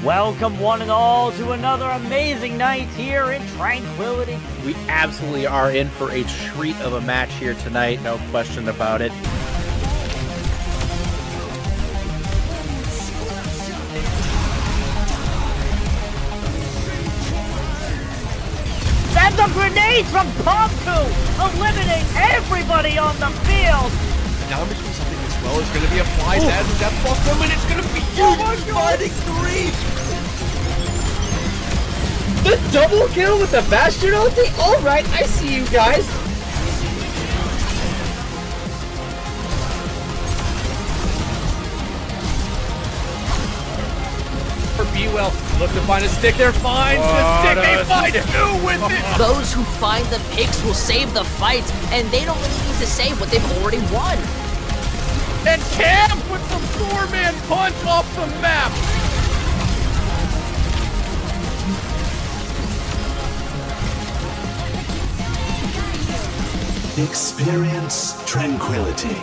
Welcome one and all to another amazing night here in Tranquility. We absolutely are in for a treat of a match here tonight, no question about it. And the grenades from Pomku, eliminating everybody on the field. Now I'm between something as well. It's going to be a fly death buff them, and it's going to be huge. Fighting three. The double kill with the Bastion ulti? Alright, I see you guys. For B-Well, look to find a stick there, finds the stick, they find two with it! Those who find the picks will save the fight, and they don't really need to save what they've already won. And Cam with the four-man punch off the map! Experience tranquility.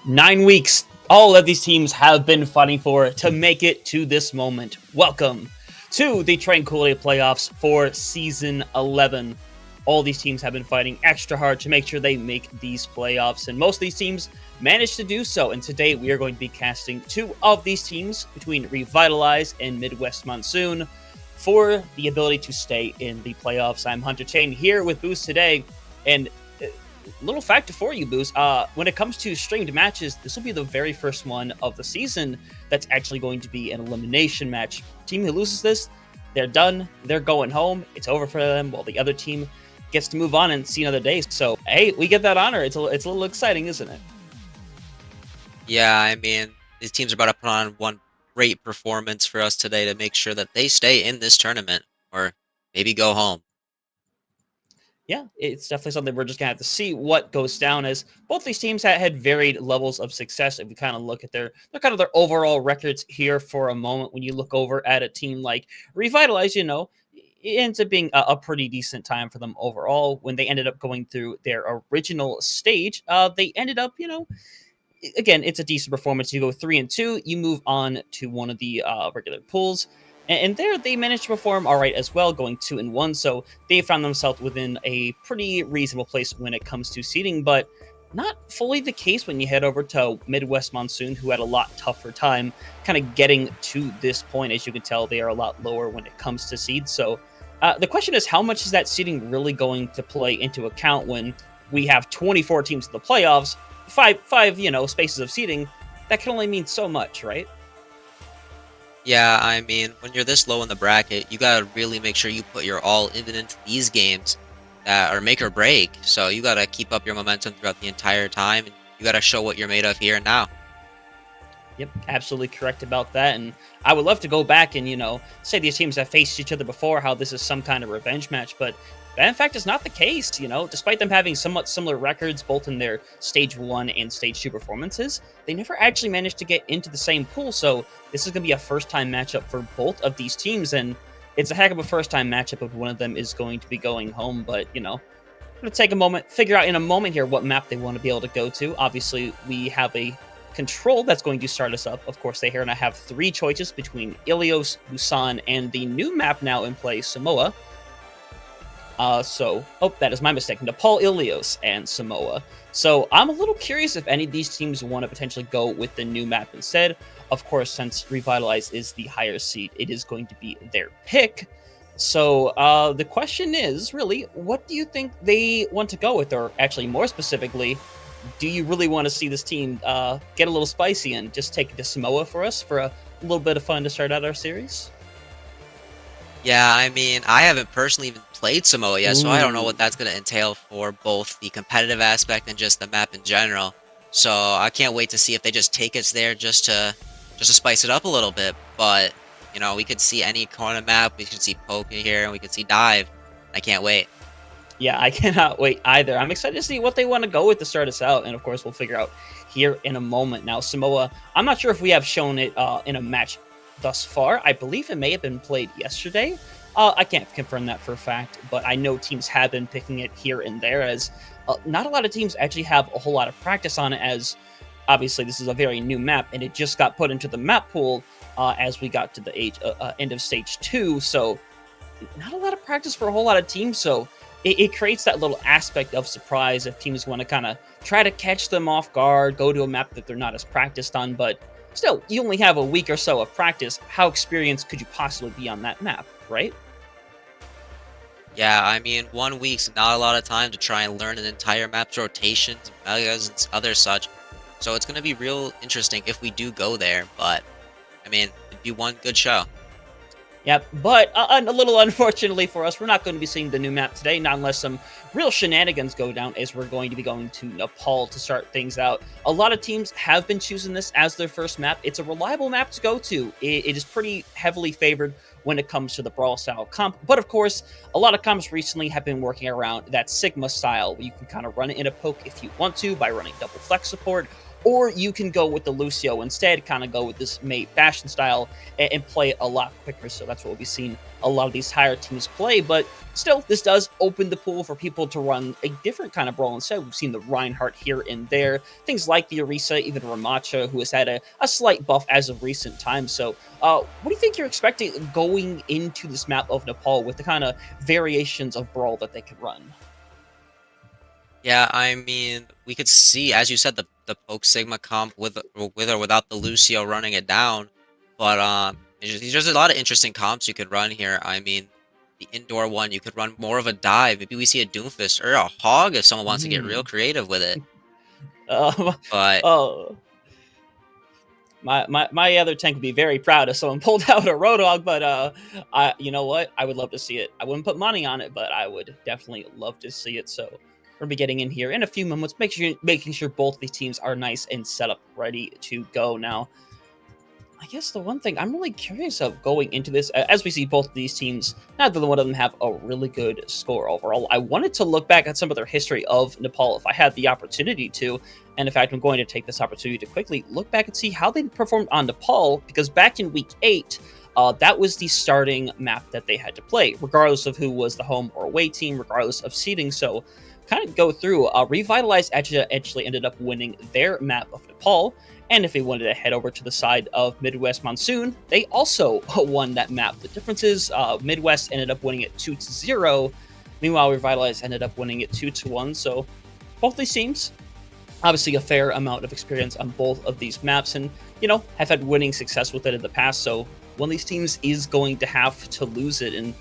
Nine weeks, all of these teams have been fighting for to make it to this moment. Welcome to the Tranquility Playoffs for Season 11. All these teams have been fighting extra hard to make sure they make these playoffs, and most of these teams managed to do so. And today we are going to be casting two of these teams between Revitalize and Midwest Monsoon for the ability to stay in the playoffs. I'm Huntertain here with Boost today, and little factor for you, Boost. When it comes to streamed matches, this will be the very first one of the season that's actually going to be an elimination match. Team who loses this, they're done. They're going home. It's over for them, while the other team gets to move on and see another day. So, hey, we get that honor. It's a little exciting, isn't it? Yeah, I mean, these teams are about to put on one great performance for us today to make sure that they stay in this tournament or maybe go home. Yeah, it's definitely something we're just going to have to see what goes down, as both these teams had varied levels of success. If we kind of look at their overall records here for a moment, when you look over at a team like Revitalize, it ends up being a pretty decent time for them overall. When they ended up going through their original stage, they ended up, again, it's a decent performance. You go 3-2, you move on to one of the regular pools. And there, they managed to perform all right as well, going 2-1. So they found themselves within a pretty reasonable place when it comes to seeding, but not fully the case when you head over to Midwest Monsoon, who had a lot tougher time kind of getting to this point. As you can tell, they are a lot lower when it comes to seeds. So the question is, how much is that seeding really going to play into account when we have 24 teams in the playoffs, five spaces of seeding? That can only mean so much, right? Yeah, I mean, when you're this low in the bracket, you gotta really make sure you put your all even into these games that are make or break. So you gotta keep up your momentum throughout the entire time, and you gotta show what you're made of here and now. Yep, absolutely correct about that. And I would love to go back and, say these teams have faced each other before, how this is some kind of revenge match, but that, in fact, is not the case. Despite them having somewhat similar records, both in their Stage 1 and Stage 2 performances, they never actually managed to get into the same pool. So this is going to be a first-time matchup for both of these teams, and it's a heck of a first-time matchup if one of them is going to be going home. But, I'm going to take a moment, figure out in a moment here what map they want to be able to go to. Obviously, we have a control that's going to start us up. Of course, they here and I have three choices between Ilios, Busan, and the new map now in play, Samoa. That is my mistake. Nepal, Ilios, and Samoa. So I'm a little curious if any of these teams want to potentially go with the new map instead. Of course, since Revitalize is the higher seed, it is going to be their pick. So the question is, really, what do you think they want to go with? Or actually, more specifically, do you really want to see this team get a little spicy and just take it to Samoa for us for a little bit of fun to start out our series? Yeah, I mean, I haven't personally even played Samoa yet, so I don't know what that's going to entail for both the competitive aspect and just the map in general. So I can't wait to see if they just take us there just to spice it up a little bit. But, we could see any corner map, we could see Poke here, and we could see Dive. I can't wait. Yeah, I cannot wait either. I'm excited to see what they want to go with to start us out, and of course we'll figure out here in a moment. Now, Samoa, I'm not sure if we have shown it in a match thus far. I believe it may have been played yesterday. I can't confirm that for a fact, but I know teams have been picking it here and there, as not a lot of teams actually have a whole lot of practice on it, as obviously this is a very new map, and it just got put into the map pool as we got to the end of Stage 2, so not a lot of practice for a whole lot of teams, so it creates that little aspect of surprise if teams want to kind of try to catch them off guard, go to a map that they're not as practiced on, but still, you only have a week or so of practice. How experienced could you possibly be on that map, right? Yeah, I mean, 1 week's not a lot of time to try and learn an entire map's rotations, megas, and other such. So it's going to be real interesting if we do go there, but, I mean, it'd be one good show. Yep, but a little unfortunately for us, we're not going to be seeing the new map today, not unless some real shenanigans go down, as we're going to be going to Nepal to start things out. A lot of teams have been choosing this as their first map. It's a reliable map to go to. It is pretty heavily favored when it comes to the Brawl style comp, but of course, a lot of comps recently have been working around that Sigma style, where you can kind of run it in a poke if you want to by running double flex support, or you can go with the Lucio instead, kind of go with this mate Bastion style and play a lot quicker. So that's what we've seen a lot of these higher teams play. But still, this does open the pool for people to run a different kind of Brawl instead. We've seen the Reinhardt here and there, things like the Orisa, even Ramacha, who has had a slight buff as of recent times. So what do you think you're expecting going into this map of Nepal with the kind of variations of Brawl that they could run? Yeah, I mean, we could see, as you said, the Poke Sigma comp with or without the Lucio running it down. But there's a lot of interesting comps you could run here. I mean, the indoor one, you could run more of a dive. Maybe we see a Doomfist or a Hog if someone wants to get real creative with it. But my other tank would be very proud if someone pulled out a Roadhog, but you know what? I would love to see it. I wouldn't put money on it, but I would definitely love to see it. So we're gonna be getting in here in a few moments, making sure both these teams are nice and set up, ready to go. Now, I guess the one thing I'm really curious of going into this, as we see both of these teams, neither one of them have a really good score overall. I wanted to look back at some of their history of Nepal if I had the opportunity to, and in fact, I'm going to take this opportunity to quickly look back and see how they performed on Nepal, because back in Week 8, that was the starting map that they had to play, regardless of who was the home or away team, regardless of seeding. So kind of go through, Revitalize actually ended up winning their map of Nepal, and if they wanted to head over to the side of Midwest Monsoon, they also won that map. The difference is Midwest ended up winning it 2-0, meanwhile Revitalize ended up winning it 2-1, so both these teams, obviously a fair amount of experience on both of these maps, and, you know, have had winning success with it in the past, so one of these teams is going to have to lose it, and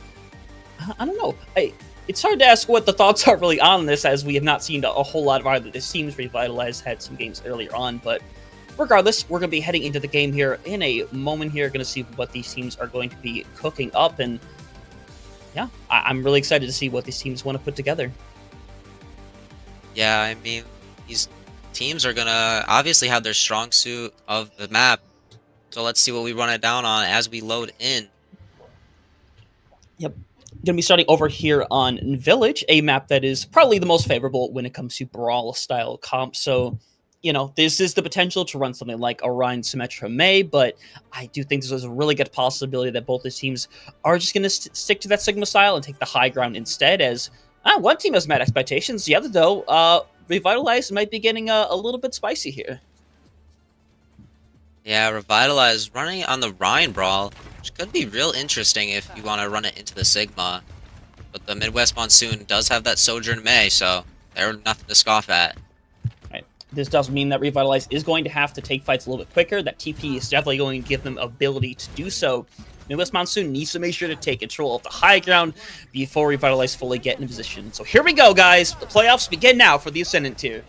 I don't know, it's hard to ask what the thoughts are really on this, as we have not seen a whole lot of either. This team's Revitalize had some games earlier on, but regardless, we're going to be heading into the game here in a moment here, going to see what these teams are going to be cooking up, and yeah, I'm really excited to see what these teams want to put together. yeah, I mean, these teams are going to obviously have their strong suit of the map. So let's see what we run it down on as we load in. Yep. Going to be starting over here on Village, a map that is probably the most favorable when it comes to Brawl style comp. So, you know, this is the potential to run something like Orion Symmetra May, but I do think this is a really good possibility that both these teams are just going to stick to that Sigma style and take the high ground instead, as one team has met expectations. The other, though, Revitalize might be getting a little bit spicy here. Yeah, Revitalize running on the Rhine Brawl, which could be real interesting if you want to run it into the Sigma. But the Midwest Monsoon does have that Sojourn May, so they're nothing to scoff at. Right. This does mean that Revitalize is going to have to take fights a little bit quicker. That TP is definitely going to give them ability to do so. Midwest Monsoon needs to make sure to take control of the high ground before Revitalize fully get in position. So here we go, guys. The playoffs begin now for the Ascendant Tier.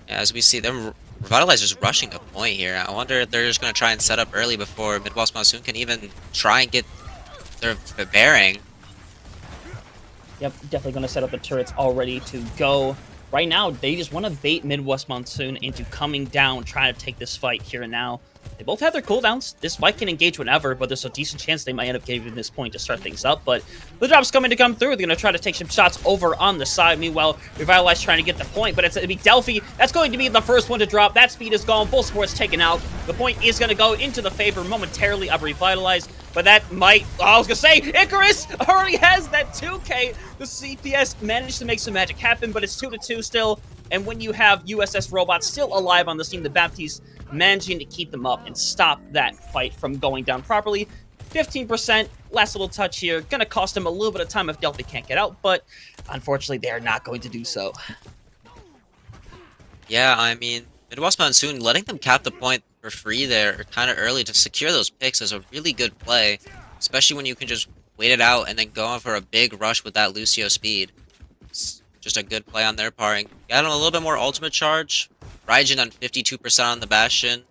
Yeah, as we see them, Revitalize is rushing a point here. I wonder if they're just going to try and set up early before Midwest Monsoon can even try and get their bearing. Yep, definitely going to set up the turrets all ready to go. Right now, they just want to bait Midwest Monsoon into coming down, trying to take this fight here and now. They both have their cooldowns. This fight can engage whenever, but there's a decent chance they might end up giving this point to start things up. But the drop's coming to come through. They're going to try to take some shots over on the side. Meanwhile, Revitalize trying to get the point, but it's going to be Delphi. That's going to be the first one to drop. That speed is gone. Full sport's taken out. The point is going to go into the favor momentarily of Revitalize, but that might... Oh, I was going to say, Icarus already has that 2K. The CPS managed to make some magic happen, but it's 2-2 still. And when you have USS robots still alive on the scene, the Baptiste managing to keep them up and stop that fight from going down properly. 15%, last little touch here. Gonna cost him a little bit of time if Delphi can't get out, but unfortunately, they're not going to do so. Yeah, I mean, Midwest Monsoon, letting them cap the point for free there kind of early to secure those picks is a really good play, especially when you can just wait it out and then go on for a big rush with that Lucio speed. It's just a good play on their part. And got him a little bit more ultimate charge. Raijin on 52% on the Bastion.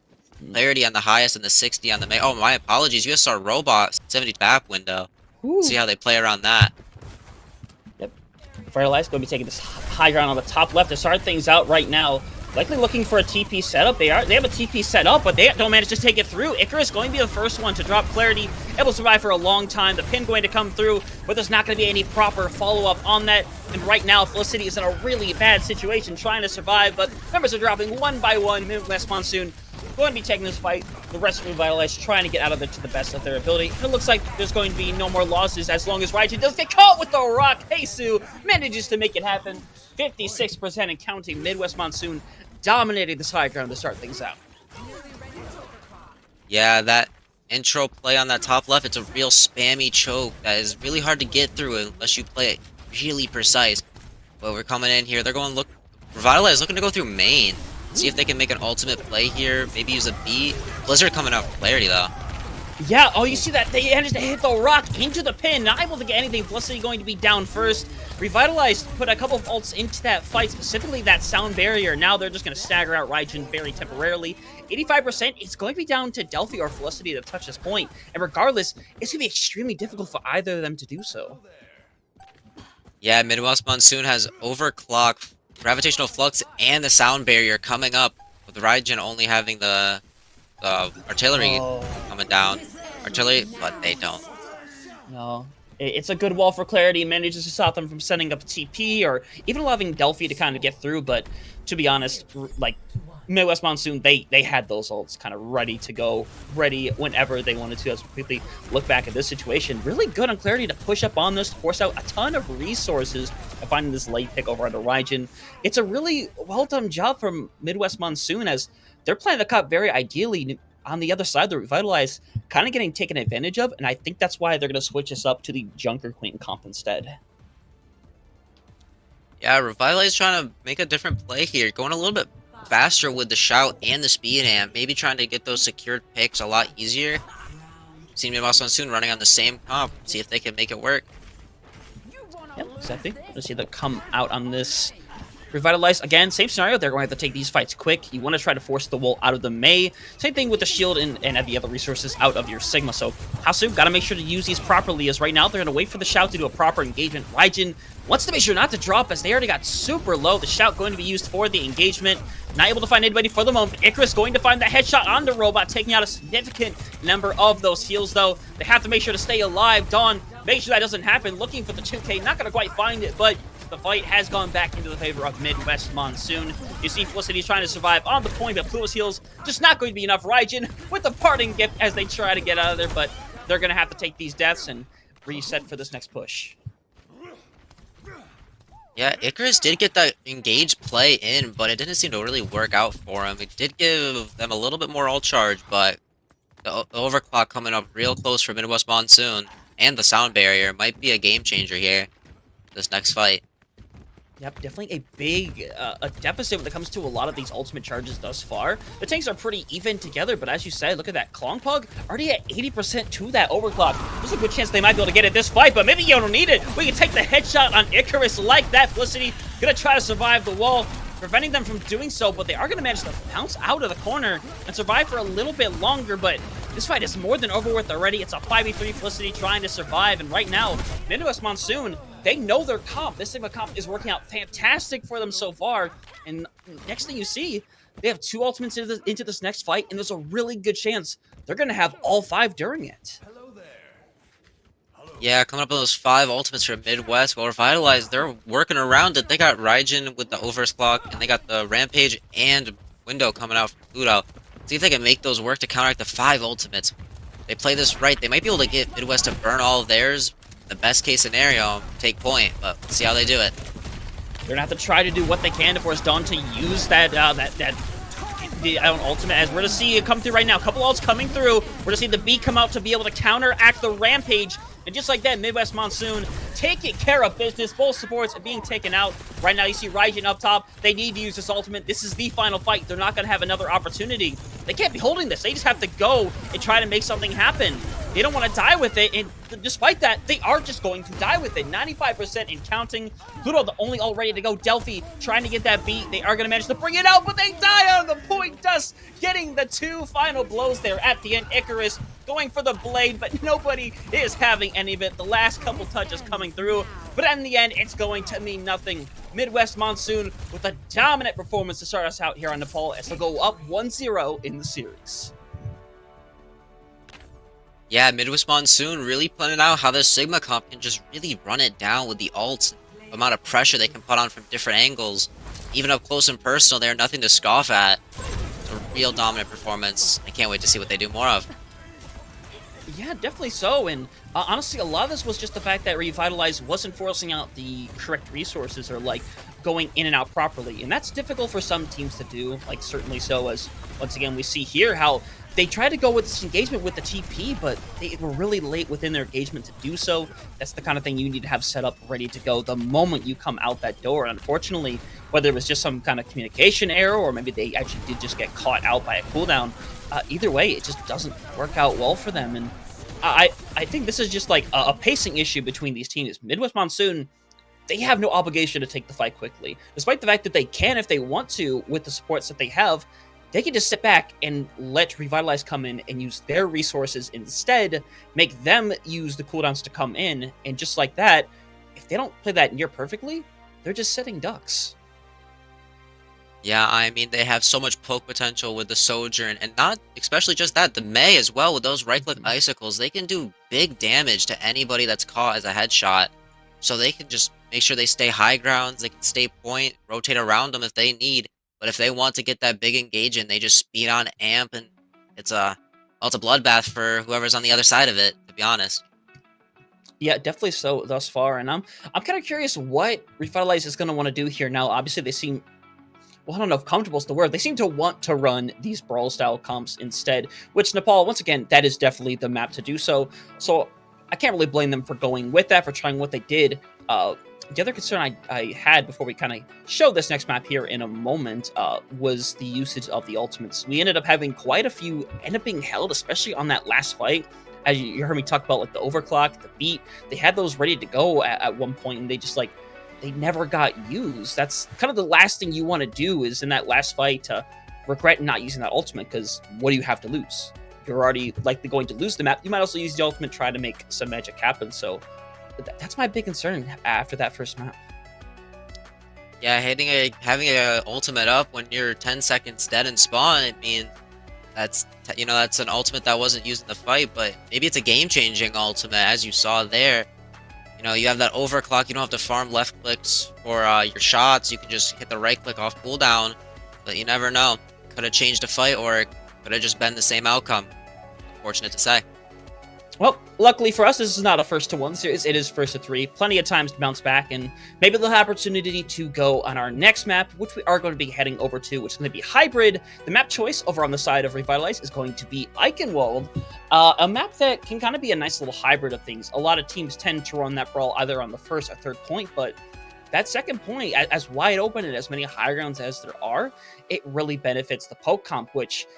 Clarity on the highest and the 60 on the May. Oh, my apologies. USR Robot 70 back window. Ooh. See how they play around that. Yep. Firelight going to be taking this high ground on the top left to start things out right now. Likely looking for a TP setup. They have a TP set up, but they don't manage to take it through. Icarus going to be the first one to drop Clarity. Able to survive for a long time. The pin going to come through, but there's not going to be any proper follow-up on that. And right now, Felicity is in a really bad situation trying to survive, but members are dropping one by one. Midwest Monsoon going to be taking this fight. The rest of Revitalize trying to get out of it to the best of their ability. And it looks like there's going to be no more losses as long as Raijin does get caught with the rock. Jesus manages to make it happen. 56% and counting. Midwest Monsoon dominating this high ground to start things out. Yeah, that intro play on that top left, it's a real spammy choke that is really hard to get through unless you play it really precise. But we're coming in here. They're going to look... Revitalize looking to go through main. See if they can make an ultimate play here. Maybe use a beat. Blizzard coming out for Clarity, though. Yeah, oh, you see that? They managed to hit the rock into the pin. Not able to get anything. Felicity going to be down first. Revitalize put a couple of ults into that fight, specifically that sound barrier. Now they're just going to stagger out Raijin very temporarily. 85%, it's going to be down to Delphi or Felicity to touch this point. And regardless, it's going to be extremely difficult for either of them to do so. Yeah, Midwest Monsoon has overclock, gravitational flux, and the sound barrier coming up, with Raijin only having the artillery coming down. Artillery, but they don't. No. It's a good wall for Clarity. Manages to stop them from setting up TP or even allowing Delphi to kind of get through. But to be honest, like Midwest Monsoon, they had those ults kind of ready to go, ready whenever they wanted to. As we quickly look back at this situation, really good on Clarity to push up on this, to force out a ton of resources and finding this late pick over under Raijin. It's a really well done job from Midwest Monsoon as they're playing the cup very ideally. On the other side, the Revitalize kind of getting taken advantage of, and I think that's why they're going to switch this up to the Junker Queen comp instead. Yeah, Revitalize trying to make a different play here, going a little bit faster with the shout and the speed amp, maybe trying to get those secured picks a lot easier. Seeing Midwest Monsoon running on the same comp, see if they can make it work. Yep, exactly. Let's see them come out on this. Revitalize, again, same scenario. They're going to have to take these fights quick. You want to try to force the wall out of the May. Same thing with the shield and the other resources out of your Sigma. So Hasu, got to make sure to use these properly, as right now they're going to wait for the shout to do a proper engagement. Raijin wants to make sure not to drop as they already got super low. The shout going to be used for the engagement. Not able to find anybody for the moment. Icarus going to find that headshot on the robot, taking out a significant number of those heals, though. They have to make sure to stay alive. Dawn, make sure that doesn't happen. Looking for the 2K, not going to quite find it, but the fight has gone back into the favor of Midwest Monsoon. You see Felicity trying to survive on the point, but Pluto's heals just not going to be enough. Raijin with the parting gift as they try to get out of there, but they're going to have to take these deaths and reset for this next push. Yeah, Icarus did get that engaged play in, but it didn't seem to really work out for him. It did give them a little bit more ult charge, but the overclock coming up real close for Midwest Monsoon and the sound barrier might be a game changer here, this next fight. Yep, definitely a big a deficit when it comes to a lot of these ultimate charges thus far. The tanks are pretty even together, but as you said, look at that Klong Pug, already at 80% to that overclock. There's a good chance they might be able to get it this fight, but maybe you don't need it. We can take the headshot on Icarus like that. Felicity gonna try to survive the wall, preventing them from doing so, but they are gonna manage to bounce out of the corner and survive for a little bit longer, but this fight is more than over with already. It's a 5v3 Felicity trying to survive, and right now, Midwest Monsoon, they know their comp. This Sigma comp is working out fantastic for them so far, and next thing you see, They have 2 ultimates into this next fight, and there's a really good chance they're going to have all 5 during it. Yeah, coming up with those 5 ultimates for Midwest. Well, Revitalize, they're working around it. They got Raijin with the overclock, and they got the Rampage and Window coming out from Pluto. See if they can make those work to counteract the 5 ultimates. They play this right, they might be able to get Midwest to burn all of theirs. The best case scenario, take point, but we'll see how they do it. They're gonna have to try to do what they can to force Dawn to use that ultimate, as we're gonna see it come through right now. A couple ults coming through. We're gonna see the B come out to be able to counteract the Rampage. And just like that, Midwest Monsoon taking care of business. Both supports are being taken out. Right now, you see Raijin up top. They need to use this ultimate. This is the final fight. They're not going to have another opportunity. They can't be holding this. They just have to go and try to make something happen. They don't want to die with it, and despite that, they are just going to die with it. 95% in counting. Pluto, the only ult ready to go. Delphi trying to get that beat. They are going to manage to bring it out, but they die on the point dust, getting the 2 final blows there at the end. Icarus going for the blade, but nobody is having any of it. The last couple touches coming through, but in the end, it's going to mean nothing. Midwest Monsoon with a dominant performance to start us out here on Nepal as they go up 1-0 in the series. Yeah, Midwest Monsoon really planning out how this Sigma comp can just really run it down with the ults. The amount of pressure they can put on from different angles. Even up close and personal, they're nothing to scoff at. It's a real dominant performance. I can't wait to see what they do more of. Yeah, definitely so, and honestly, a lot of this was just the fact that Revitalize wasn't forcing out the correct resources or, like, going in and out properly, and that's difficult for some teams to do, like, certainly so, as, once again, we see here how they tried to go with this engagement with the TP, but they were really late within their engagement to do so. That's the kind of thing you need to have set up ready to go the moment you come out that door, and unfortunately, whether it was just some kind of communication error or maybe they actually did just get caught out by a cooldown, either way, it just doesn't work out well for them, and I think this is just like a pacing issue between these teams. Midwest Monsoon, they have no obligation to take the fight quickly. Despite the fact that they can if they want to with the supports that they have, they can just sit back and let Revitalize come in and use their resources instead, make them use the cooldowns to come in, and just like that, if they don't play that near perfectly, they're just sitting ducks. Yeah, I mean, they have so much poke potential with the Sojourn, and not especially just that, the Mei as well, with those right-click icicles. They can do big damage to anybody that's caught as a headshot. So they can just make sure they stay high grounds, they can stay point, rotate around them if they need. But if they want to get that big engage in, they just speed on amp, and it's a bloodbath for whoever's on the other side of it, to be honest. Yeah, definitely so thus far, and I'm kind of curious what Revitalize is going to want to do here now. Obviously, they seem... well, I don't know if comfortable is the word. They seem to want to run these brawl-style comps instead, which Nepal, once again, that is definitely the map to do so. So I can't really blame them for going with that, for trying what they did. The other concern I had before we kind of show this next map here in a moment was the usage of the ultimates. We ended up having quite a few end up being held, especially on that last fight. As you heard me talk about, like the overclock, the beat, they had those ready to go at one point, and they just like... they never got used. That's kind of the last thing you want to do is in that last fight to regret not using that ultimate, because what do you have to lose? You're already likely going to lose the map. You might also use the ultimate, try to make some magic happen. So that's my big concern after that first map. Yeah, having a ultimate up when you're 10 seconds dead in spawn, I mean, that's an ultimate that wasn't used in the fight, but maybe it's a game-changing ultimate, as you saw there. You know, you have that overclock, you don't have to farm left clicks for your shots, you can just hit the right click off cooldown, but you never know. Could have changed the fight, or it could have just been the same outcome. Fortunate to say. Well, luckily for us, this is not a first to one series, it is first to three. Plenty of times to bounce back, and maybe they'll have opportunity to go on our next map, which we are going to be heading over to, which is going to be Hybrid. The map choice over on the side of Revitalize is going to be Eichenwald, a map that can kind of be a nice little hybrid of things. A lot of teams tend to run that brawl either on the first or third point, but that second point, as wide open and as many high grounds as there are, it really benefits the poke comp, which...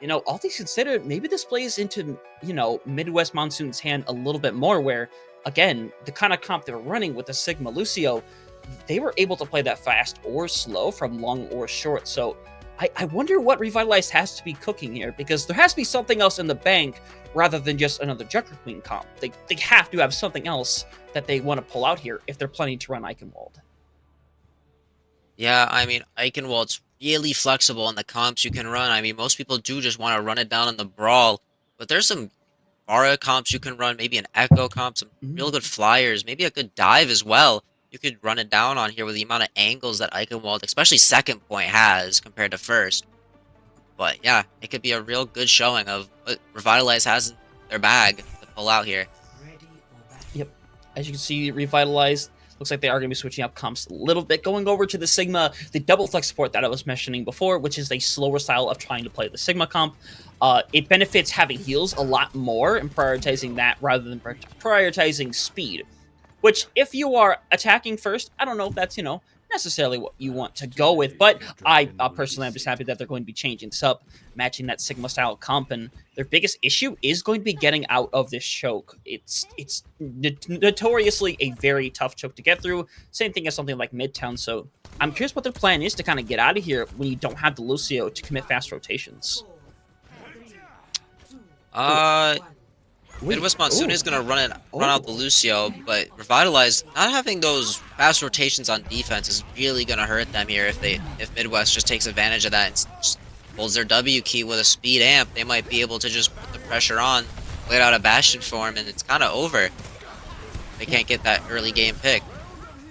you know, all things considered, maybe this plays into, you know, Midwest Monsoon's hand a little bit more where, again, the kind of comp they were running with the Sigma Lucio, they were able to play that fast or slow from long or short. So I wonder what Revitalize has to be cooking here, because there has to be something else in the bank rather than just another Joker Queen comp. They have to have something else that they want to pull out here if they're planning to run Eichenwald. Yeah, I mean, Eichenwald's really flexible in the comps you can run. I mean, most people do just want to run it down in the brawl, but there's some Aura comps you can run, maybe an Echo comp, some real good flyers, maybe a good dive as well. You could run it down on here with the amount of angles that Eichenwald, especially second point, has compared to first. But yeah, it could be a real good showing of what Revitalize has in their bag to pull out here. Yep. As you can see, Revitalize looks like they are going to be switching up comps a little bit, going over to the Sigma, the double flex support that I was mentioning before, which is a slower style of trying to play the Sigma comp. It benefits having heals a lot more and prioritizing that rather than prioritizing speed. Which, if you are attacking first, I don't know if that's, necessarily what you want to go with, but I personally, I'm just happy that they're going to be changing this up, matching that Sigma style comp, and their biggest issue is going to be getting out of this choke. It's notoriously a very tough choke to get through, same thing as something like Midtown, so I'm curious what their plan is to kind of get out of here when you don't have the Lucio to commit fast rotations. Midwest Monsoon is going to run out the Lucio, but Revitalize not having those fast rotations on defense is really going to hurt them here if Midwest just takes advantage of that and just holds their W key with a speed amp. They might be able to just put the pressure on, wait out a Bastion for him, and it's kind of over. They can't get that early game pick.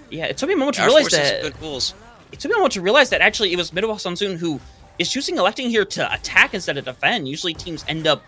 Yeah, it took me a moment to realize that. Good pools. It took me a moment to realize that actually it was Midwest Monsoon who is electing here to attack instead of defend. Usually teams end up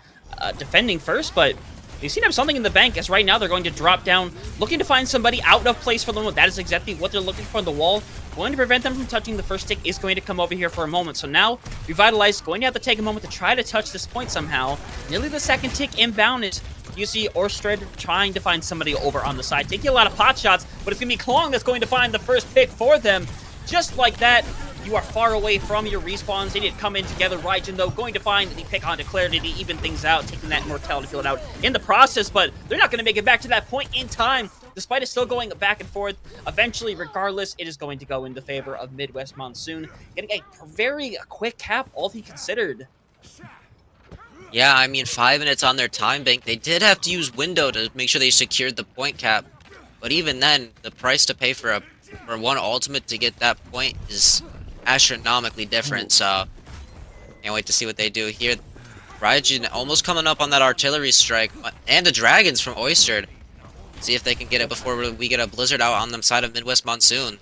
defending first, but they seem to have something in the bank, as right now they're going to drop down, looking to find somebody out of place for them. That is exactly what they're looking for on the wall. Going to prevent them from touching the first tick is going to come over here for a moment. So now, Revitalize going to have to take a moment to try to touch this point somehow. Nearly the second tick inbound is you see Orsted trying to find somebody over on the side. Taking a lot of pot shots, but it's going to be Klong that's going to find the first pick for them. Just like that, you are far away from your respawns. They did come in together. Raijin, though, going to find the pick onto Clarity to even things out, taking that Immortality field out in the process, but they're not going to make it back to that point in time, despite it still going back and forth. Eventually, regardless, it is going to go in the favor of Midwest Monsoon, getting a very quick cap, all thing considered. Yeah, I mean, 5 minutes on their time bank. They did have to use Window to make sure they secured the point cap, but even then, the price to pay for one ultimate to get that point is astronomically different, so can't wait to see what they do here. Raijin almost coming up on that artillery strike, and the dragons from Oyster. See if they can get it before we get a blizzard out on the side of Midwest Monsoon.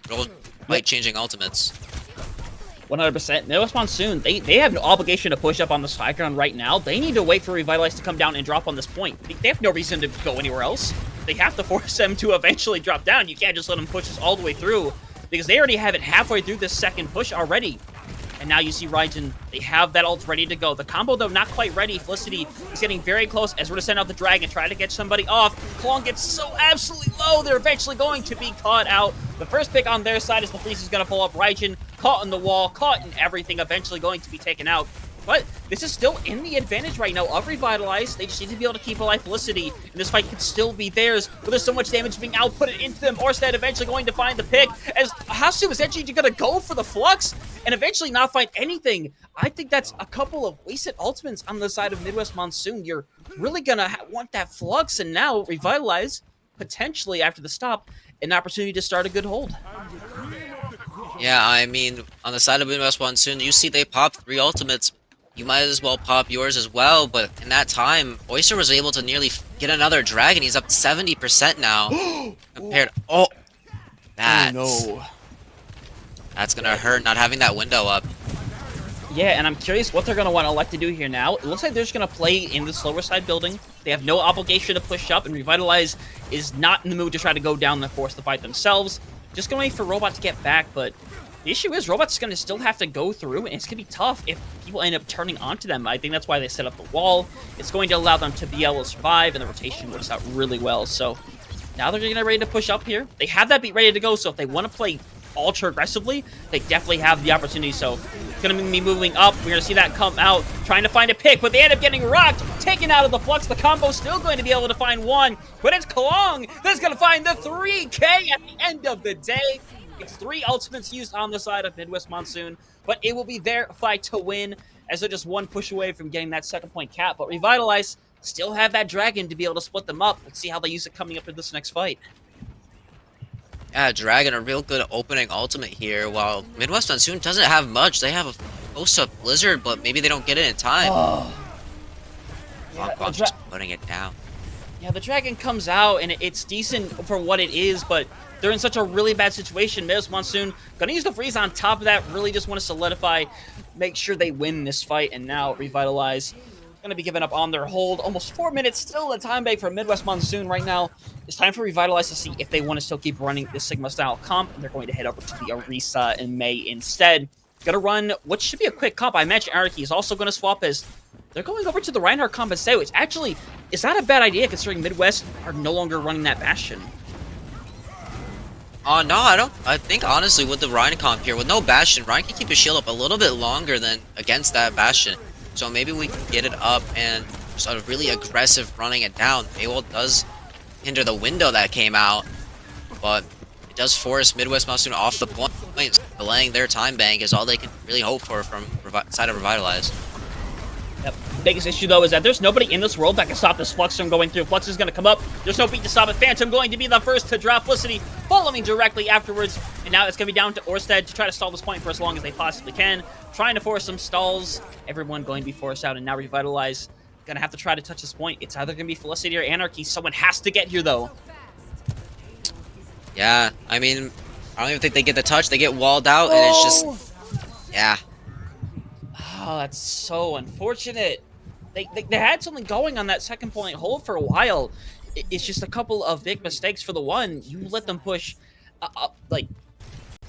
Real fight-changing ultimates. 100%. Midwest Monsoon, they have no obligation to push up on the high ground right now. They need to wait for Revitalize to come down and drop on this point. They have no reason to go anywhere else. They have to force them to eventually drop down. You can't just let them push this all the way through, because they already have it halfway through this second push already. And now you see Raijin, they have that ult ready to go. The combo, though, not quite ready. Felicity is getting very close as we're to send out the dragon, try to get somebody off. Klong gets so absolutely low, they're eventually going to be caught out. The first pick on their side is the Freeze is going to pull up. Raijin caught in the wall, caught in everything, eventually going to be taken out. But this is still in the advantage right now of Revitalize. They just need to be able to keep alive Felicity, and this fight could still be theirs, but there's so much damage being outputted into them. Orsted eventually going to find the pick, as Hasu is actually going to go for the Flux, and eventually not find anything. I think that's a couple of wasted ultimates on the side of Midwest Monsoon. You're really going to want that Flux, and now Revitalize, potentially after the stop, an opportunity to start a good hold. Yeah, I mean, on the side of Midwest Monsoon, you see they pop 3 ultimates. You might as well pop yours as well, but in that time, Oyster was able to nearly get another dragon. He's up 70% now. Compared... Oh! That's gonna hurt, not having that window up. Yeah, and I'm curious what they're going to want to elect to do here now. It looks like they're just going to play in the slower side building. They have no obligation to push up, and Revitalize is not in the mood to try to go down and force the fight themselves. Just going to wait for Robot to get back, but the issue is Robot's going to still have to go through, and it's going to be tough if people end up turning onto them. I think that's why they set up the wall. It's going to allow them to be able to survive, and the rotation works out really well. So now they're going to ready to push up here. They have that beat ready to go, so if they want to play ultra aggressively, they definitely have the opportunity. So going to be moving up. We're going to see that come out, trying to find a pick, but they end up getting rocked, taken out of the Flux. The combo's still going to be able to find one, but it's Klong that's going to find the 3K at the end of the day. It's 3 ultimates used on the side of Midwest Monsoon, but it will be their fight to win, as they're just 1 push away from getting that second point cap. But Revitalize still have that dragon to be able to split them up. Let's see how they use it coming up in this next fight. Yeah, Dragon, a real good opening ultimate here, while Midwest Monsoon doesn't have much. They have a close-up Blizzard, but maybe they don't get it in time. Oh. Bonk just putting it down. Yeah, the Dragon comes out, and it's decent for what it is, but they're in such a really bad situation. Midwest Monsoon gonna use the freeze on top of that, really just want to solidify, make sure they win this fight, and now Revitalize gonna be giving up on their hold. Almost 4 minutes, still a time bank for Midwest Monsoon right now. It's time for Revitalize to see if they want to still keep running this Sigma-style comp. They're going to head over to the Orisa in May instead. Gonna run what should be a quick comp. I imagine Anarchy is also gonna swap as they're going over to the Reinhardt comp instead, which actually is not a bad idea considering Midwest are no longer running that Bastion. No, I don't. I think honestly with the Ryan comp here, with no Bastion, Ryan can keep his shield up a little bit longer than against that Bastion. So maybe we can get it up and just a really aggressive running it down. AWOL does hinder the window that came out, but it does force Midwest Monsoon off the point. Delaying their time bank is all they can really hope for from side of Revitalize. Yep. Biggest issue though is that there's nobody in this world that can stop this Flux from going through. Flux is going to come up. There's no beat to stop it. Phantom going to be the first to drop. Felicity following directly afterwards. And now it's going to be down to Orsted to try to stall this point for as long as they possibly can. Trying to force some stalls. Everyone going to be forced out, and now Revitalize going to have to try to touch this point. It's either going to be Felicity or Anarchy. Someone has to get here though. Yeah, I mean, I don't even think they get the touch. They get walled out, and it's just, yeah. Oh, that's so unfortunate. They had something going on that second point hold for a while. It's just a couple of big mistakes for the one. You let them push, like,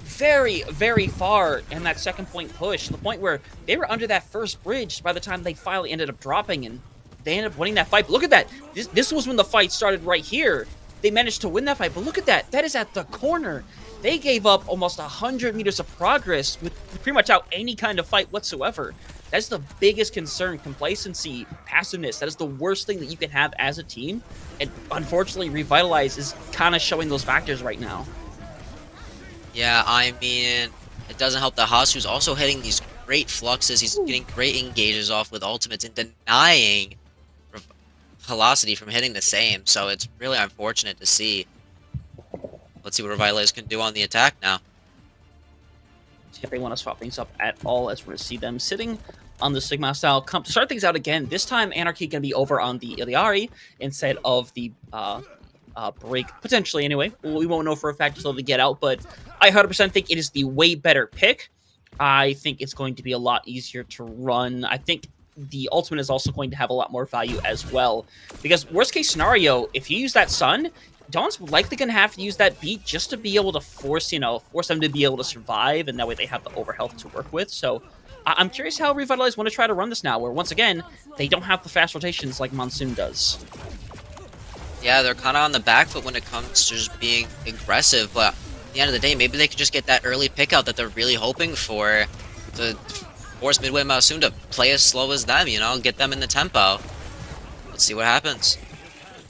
very, very far in that second point push. To the point where they were under that first bridge by the time they finally ended up dropping, and they ended up winning that fight. But look at that. This was when the fight started right here. They managed to win that fight, but look at that. That is at the corner. They gave up almost 100 meters of progress with pretty much out any kind of fight whatsoever. That's the biggest concern, complacency, passiveness. That is the worst thing that you can have as a team. And unfortunately, Revitalize is kind of showing those factors right now. Yeah, I mean, it doesn't help that Hasu's also hitting these great fluxes. He's getting great engages off with ultimates and denying Velocity from hitting the same. So it's really unfortunate to see. Let's see what Revitalize can do on the attack now. See if they want to swap things up at all, as we're going to see them sitting on the Sigma style comp. To start things out again, this time Anarchy going to be over on the Iliari instead of the break, potentially anyway. We won't know for a fact until they get out, but I 100% think it is the way better pick. I think it's going to be a lot easier to run. I think the ultimate is also going to have a lot more value as well. Because worst case scenario, if you use that Sun, Dawn's likely going to have to use that beat just to be able to force them to be able to survive, and that way they have the overhealth to work with. So I'm curious how Revitalize want to try to run this now, where once again, they don't have the fast rotations like Monsoon does. Yeah, they're kind of on the back foot when it comes to just being aggressive, but at the end of the day, maybe they could just get that early pick out that they're really hoping for to force Midway Monsoon to play as slow as them, get them in the tempo. Let's see what happens.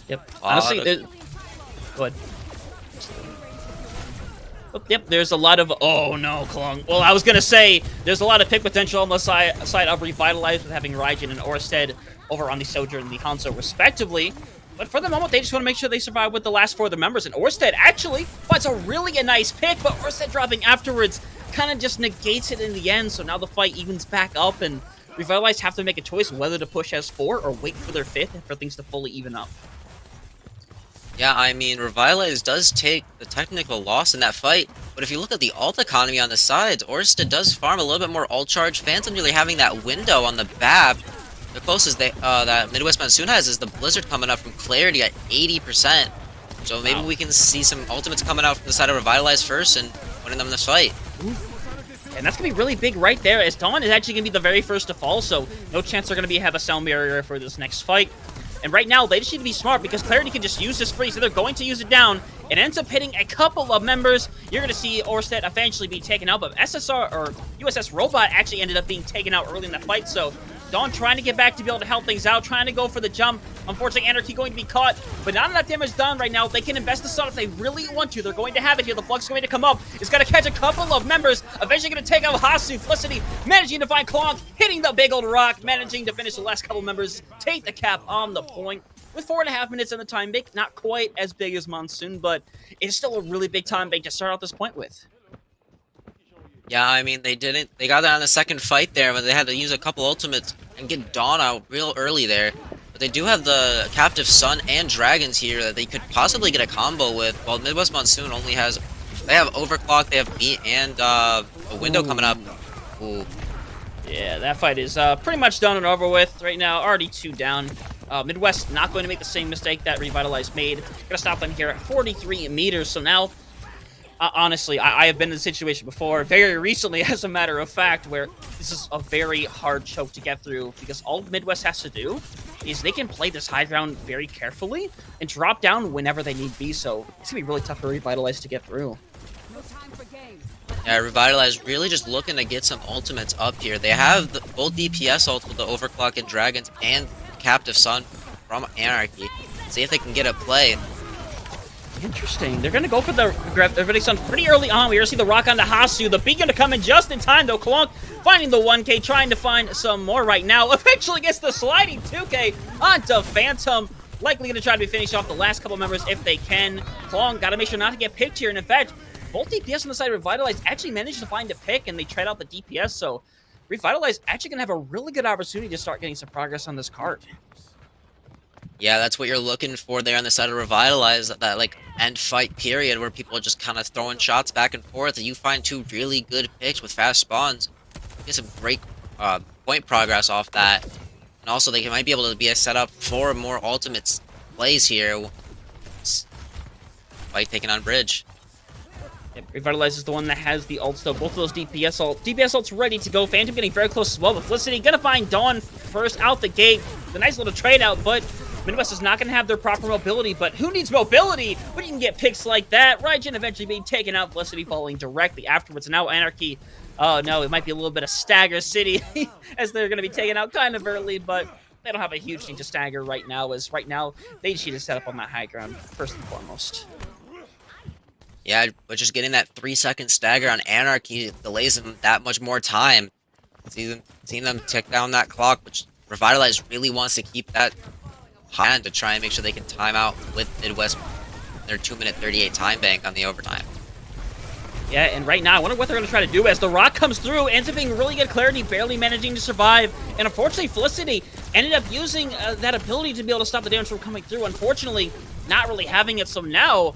Yep. Honestly, go ahead. Oh, yep, there's a lot of... Oh, no, Klung. Well, I was going to say, there's a lot of pick potential on the side of Revitalize with having Raijin and Orsted over on the Sojourn and the Hanzo, respectively. But for the moment, they just want to make sure they survive with the last 4 of the members. And Orsted actually finds a nice pick, but Orsted dropping afterwards kind of just negates it in the end. So now the fight evens back up, and Revitalize have to make a choice whether to push as 4 or wait for their 5th and for things to fully even up. Yeah, I mean, Revitalize does take the technical loss in that fight, but if you look at the ult economy on the sides, Orsted does farm a little bit more ult charge. Phantom really having that window on the BAP. The closest that Midwest Monsoon has is the Blizzard coming up from Clarity at 80%. So maybe we can see some ultimates coming out from the side of Revitalize first and winning them this fight. And that's going to be really big right there, as Dawn is actually going to be the very first to fall, so no chance they're going to have a sound barrier for this next fight. And right now, they just need to be smart, because Clarity can just use this freeze, so they're going to use it down. It ends up hitting a couple of members. You're going to see Orsted eventually be taken out, but SSR, or USS Robot, actually ended up being taken out early in the fight, so Dawn trying to get back to be able to help things out, trying to go for the jump. Unfortunately, Anarchy going to be caught, but not enough damage done right now. They can invest the sun if they really want to. They're going to have it here. The Flux is going to come up. It's going to catch a couple of members. Eventually going to take out Hasu. Felicity managing to find Klonk, hitting the big old rock, managing to finish the last couple members, take the cap on the point. with 4.5 minutes in the time bank. Not quite as big as Monsoon, but it's still a really big time bank to start out this point with. Yeah, I mean, they got that on the second fight there, but they had to use a couple ultimates and get Dawn out real early there. But they do have the Captive Sun and Dragons here that they could possibly get a combo with, while Midwest Monsoon only has... They have Overclock, they have Beat, and a Window coming up. Ooh. Yeah, that fight is pretty much done and over with right now. Already 2 down. Midwest not going to make the same mistake that Revitalize made. Gonna stop them here at 43 meters. So now, honestly, I have been in the situation before, very recently, as a matter of fact, where this is a very hard choke to get through, because all Midwest has to do is they can play this high ground very carefully and drop down whenever they need be. So it's gonna be really tough for Revitalize to get through. Yeah, Revitalize really just looking to get some ultimates up here. They have both DPS ults with the Overclock and Dragons and Captive Sun from Anarchy. See if they can get a play. Interesting. They're going to go for the Revitalize Sun pretty early on. We're going to see the rock on the Hasu. The beacon to come in just in time, though. Klonk finding the 1K, trying to find some more right now. Eventually gets the sliding 2K onto Phantom. Likely going to try to be finishing off the last couple members if they can. Klonk got to make sure not to get picked here. And in fact, both DPS on the side of Revitalize actually managed to find a pick, and they trade out the DPS, so Revitalize actually going to have a really good opportunity to start getting some progress on this card. Yeah, that's what you're looking for there on the side of Revitalize, that like end fight period where people are just kind of throwing shots back and forth, and you find 2 really good picks with fast spawns. Get some great point progress off that. And also they might be able to be a setup for more ultimate plays here. Fight taking on Bridge. Yep, Revitalize is the one that has the ults, though. Both of those DPS ults ready to go. Phantom getting very close as well, but Felicity gonna find Dawn first out the gate. The nice little trade out, but Midwest is not gonna have their proper mobility. But who needs mobility when you can get picks like that? Raijin eventually being taken out, Felicity falling directly afterwards. Now Anarchy, oh no, it might be a little bit of Stagger City as they're gonna be taken out kind of early, but they don't have a huge thing to stagger right now, as right now they just need to set up on that high ground first and foremost. Yeah, but just getting that 3-second stagger on Anarchy delays them that much more time. Seeing them tick down that clock, which Revitalize really wants to keep that high to try and make sure they can time out with Midwest their 2-minute 38 time bank on the overtime. Yeah, and right now, I wonder what they're going to try to do as the rock comes through, ends up being really good clarity, barely managing to survive, and unfortunately, Felicity ended up using that ability to be able to stop the damage from coming through. Unfortunately, not really having it, so now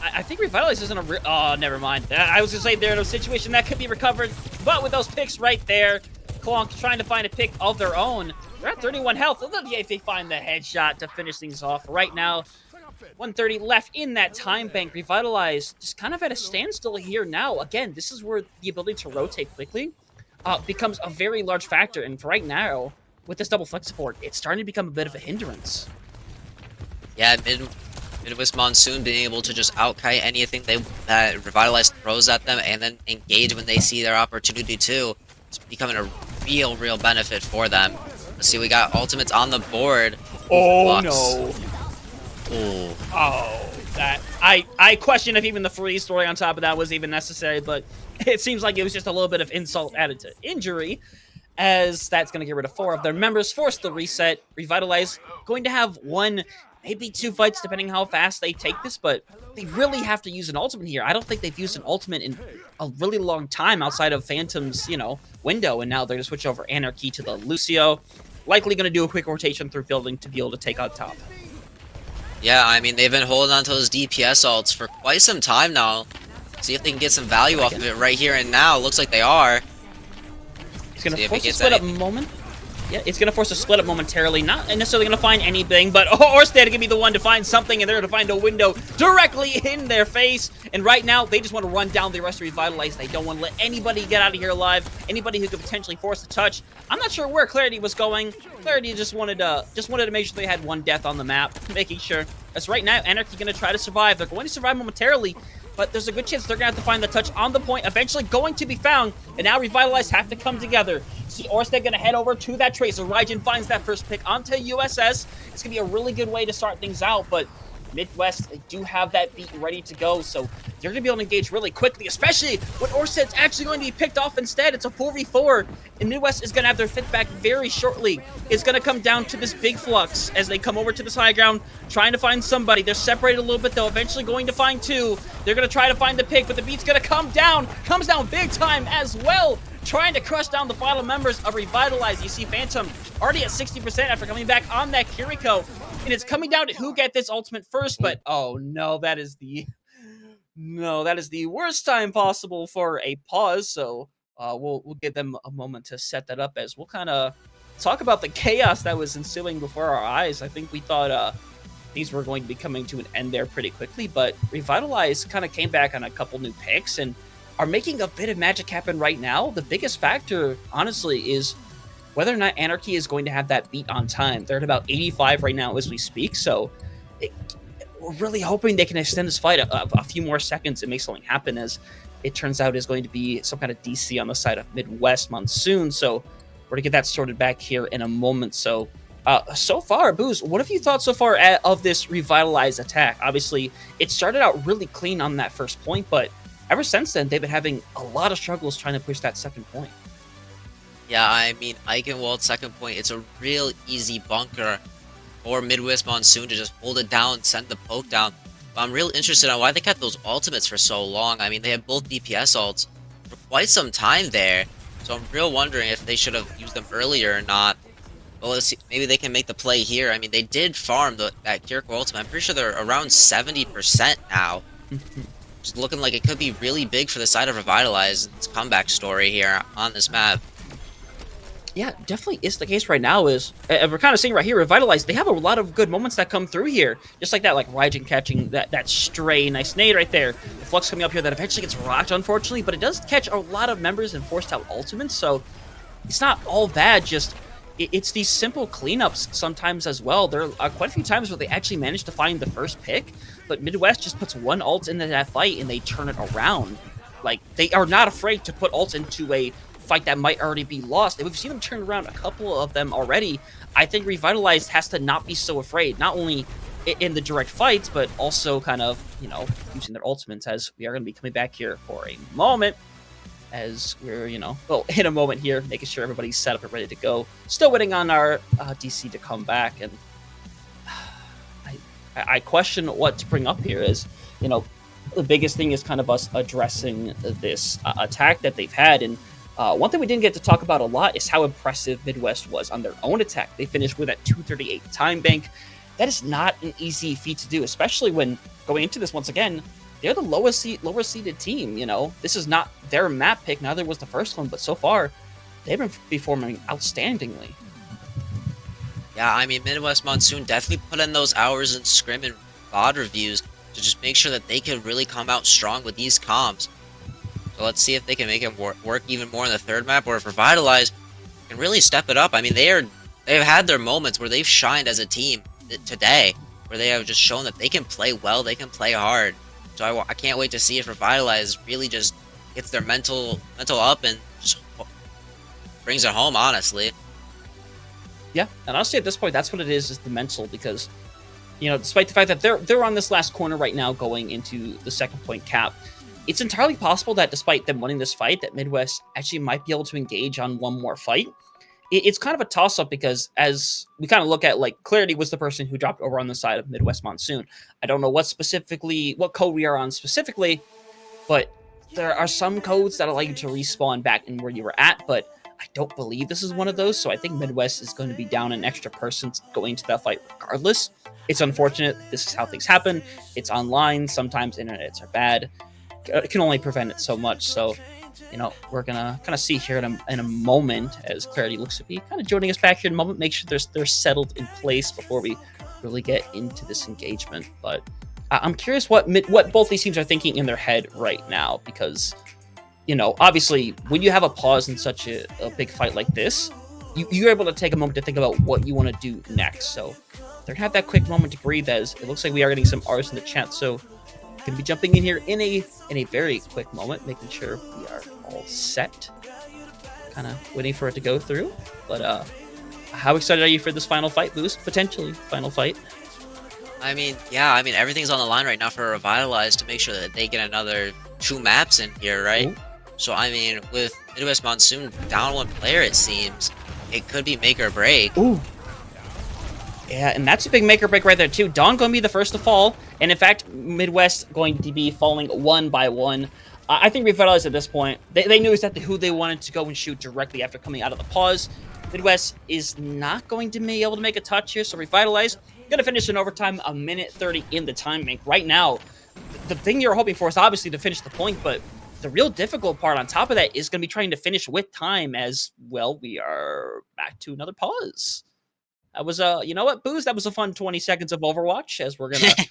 I think Revitalize isn't a oh, never mind. I was going to say they're in a situation that could be recovered, but with those picks right there, Klonk trying to find a pick of their own. They're at 31 health. Look if they find the headshot to finish things off. Right now, 130 left in that time bank. Revitalize just kind of at a standstill here now. Again, this is where the ability to rotate quickly becomes a very large factor. And right now, with this double flex support, it's starting to become a bit of a hindrance. Yeah, Midwest Monsoon being able to just outkite anything that Revitalize throws at them and then engage when they see their opportunity too. It's becoming a real benefit for them. Let's see, we got ultimates on the board. Oh no. Ooh. Oh, that I question if even the freeze story on top of that was even necessary, but it seems like it was just a little bit of insult added to injury, as that's going to get rid of 4 of their members, force the reset. Revitalize going to have 1, maybe 2 fights, depending how fast they take this, but they really have to use an ultimate here. I don't think they've used an ultimate in a really long time outside of Phantom's, window, and now they're going to switch over Anarchy to the Lucio. Likely going to do a quick rotation through building to be able to take out top. Yeah, I mean, they've been holding on to those DPS ults for quite some time now. See if they can get some value off of it right here and now. Looks like they are. It's going to force a split up moment. Yeah, it's going to force a split up momentarily. Not necessarily going to find anything, but Orsted going to be the one to find something, and they're going to find a window directly in their face. And right now, they just want to run down the rest of Revitalize. They don't want to let anybody get out of here alive. Anybody who could potentially force the touch. I'm not sure where Clarity was going. Clarity just wanted to make sure they had 1 death on the map, making sure. As right now, Anarchy going to try to survive. They're going to survive momentarily, but there's a good chance they're going to have to find the touch on the point, eventually going to be found, and now Revitalize have to come together. See Orsted going to head over to that Tracer. Raijin finds that first pick onto USS. It's going to be a really good way to start things out, but Midwest, they do have that beat ready to go, so they're going to be able to engage really quickly, especially when Orsed's actually going to be picked off instead. It's a 4v4, and Midwest is going to have their fit back very shortly. It's going to come down to this big flux as they come over to this high ground, trying to find somebody. They're separated a little bit, though, eventually going to find two. They're going to try to find the pick, but the beat's going to come down. Comes down big time as well, trying to crush down the final members of Revitalize. You see Phantom already at 60% after coming back on that Kiriko. And it's coming down to who gets this ultimate first, but oh no, that is the worst time possible for a pause. So we'll give them a moment to set that up as we'll kind of talk about the chaos that was ensuing before our eyes. I think we thought these were going to be coming to an end there pretty quickly, but Revitalize kind of came back on a couple new picks and are making a bit of magic happen right now. The biggest factor, honestly, is whether or not Anarchy is going to have that beat on time. They're at about 85 right now as we speak, so we're really hoping they can extend this fight a few more seconds and make something happen, as it turns out is going to be some kind of DC on the side of Midwest Monsoon, so we're going to get that sorted back here in a moment. So far, Booze, what have you thought so far of this Revitalize attack? Obviously, it started out really clean on that first point, but ever since then, they've been having a lot of struggles trying to push that second point. Yeah, I mean, Eichenwald's second point, it's a real easy bunker for Midwest Monsoon to just hold it down, send the poke down. But I'm real interested on why they kept those ultimates for so long. I mean, they had both DPS ults for quite some time there. So I'm real wondering if they should have used them earlier or not. Well, let's see. Maybe they can make the play here. I mean, they did farm that Kiriko ultimate. I'm pretty sure they're around 70% now. Just looking like it could be really big for the side of Revitalize. Its comeback story here on this map. Yeah, definitely is the case right now. Is we're kind of seeing right here, Revitalize, they have a lot of good moments that come through here. Just like that, like Raijin catching that stray, nice nade right there. The Flux coming up here that eventually gets rocked, unfortunately, but it does catch a lot of members and forced out ultimates, so it's not all bad. Just it's these simple cleanups sometimes as well. There are quite a few times where they actually manage to find the first pick, but Midwest just puts one ult into that fight and they turn it around. Like, they are not afraid to put ults into a fight that might already be lost. We've seen them turn around a couple of them already. I think Revitalized has to not be so afraid, not only in the direct fights, but also kind of, using their ultimates, as we are going to be coming back here for a moment, as we're, in a moment here, making sure everybody's set up and ready to go. Still waiting on our DC to come back, and I question what to bring up here is, the biggest thing is kind of us addressing this attack that they've had, and one thing we didn't get to talk about a lot is how impressive Midwest was on their own attack. They finished with that 238 time bank. That is not an easy feat to do, especially when going into this once again, they're the lower seeded team. This is not their map pick. Neither was the first one, but so far they've been performing outstandingly. Yeah, I mean, Midwest Monsoon definitely put in those hours in scrim and VOD reviews to just make sure that they can really come out strong with these comps. So let's see if they can make it work even more in the third map, or if Revitalize can really step it up. I mean, they've had their moments where they've shined as a team today, where they have just shown that they can play well, they can play hard. So I can't wait to see if Revitalize really just gets their mental up and just brings it home, honestly. Yeah, and honestly, at this point, that's what it is the mental, because, despite the fact that they're on this last corner right now going into the second point cap, it's entirely possible that despite them winning this fight, that Midwest actually might be able to engage on one more fight. It's kind of a toss-up, because as we kind of look at, Clarity was the person who dropped over on the side of Midwest Monsoon. I don't know what code we are on specifically, but there are some codes that allow you to respawn back in where you were at, but I don't believe this is one of those, so I think Midwest is going to be down an extra person going into that fight regardless. It's unfortunate. This is how things happen. It's online. Sometimes internets are bad. It can only prevent it so much, so we're gonna kind of see here in a moment as Clarity looks to be kind of joining us back here in a moment. Make sure they're settled in place before we really get into this engagement. But I'm curious what both these teams are thinking in their head right now, because obviously when you have a pause in such a big fight like this, you're able to take a moment to think about what you want to do next. So they're gonna have that quick moment to breathe, as it looks like we are getting some R's in the chat. So going to be jumping in here in a very quick moment, making sure we are all set. Kind of waiting for it to go through. But how excited are you for this final fight, Boost? Potentially final fight. I mean, yeah, I mean, everything's on the line right now for Revitalize to make sure that they get another 2 maps in here, right? Ooh. So, I mean, with Midwest Monsoon down 1 player, it seems, it could be make or break. Ooh. Yeah, and that's a big make or break right there, too. Dawn going to be the first to fall, and in fact, Midwest going to be falling 1 by 1. I think Revitalize at this point, they knew exactly who they wanted to go and shoot directly after coming out of the pause. Midwest is not going to be able to make a touch here, so Revitalize going to finish in overtime, 1:30 in the time bank. Right now, the thing you're hoping for is obviously to finish the point, but the real difficult part on top of that is going to be trying to finish with time as, well, we are back to another pause. That was you know what, Booze? That was a fun 20 seconds of Overwatch, as we're going to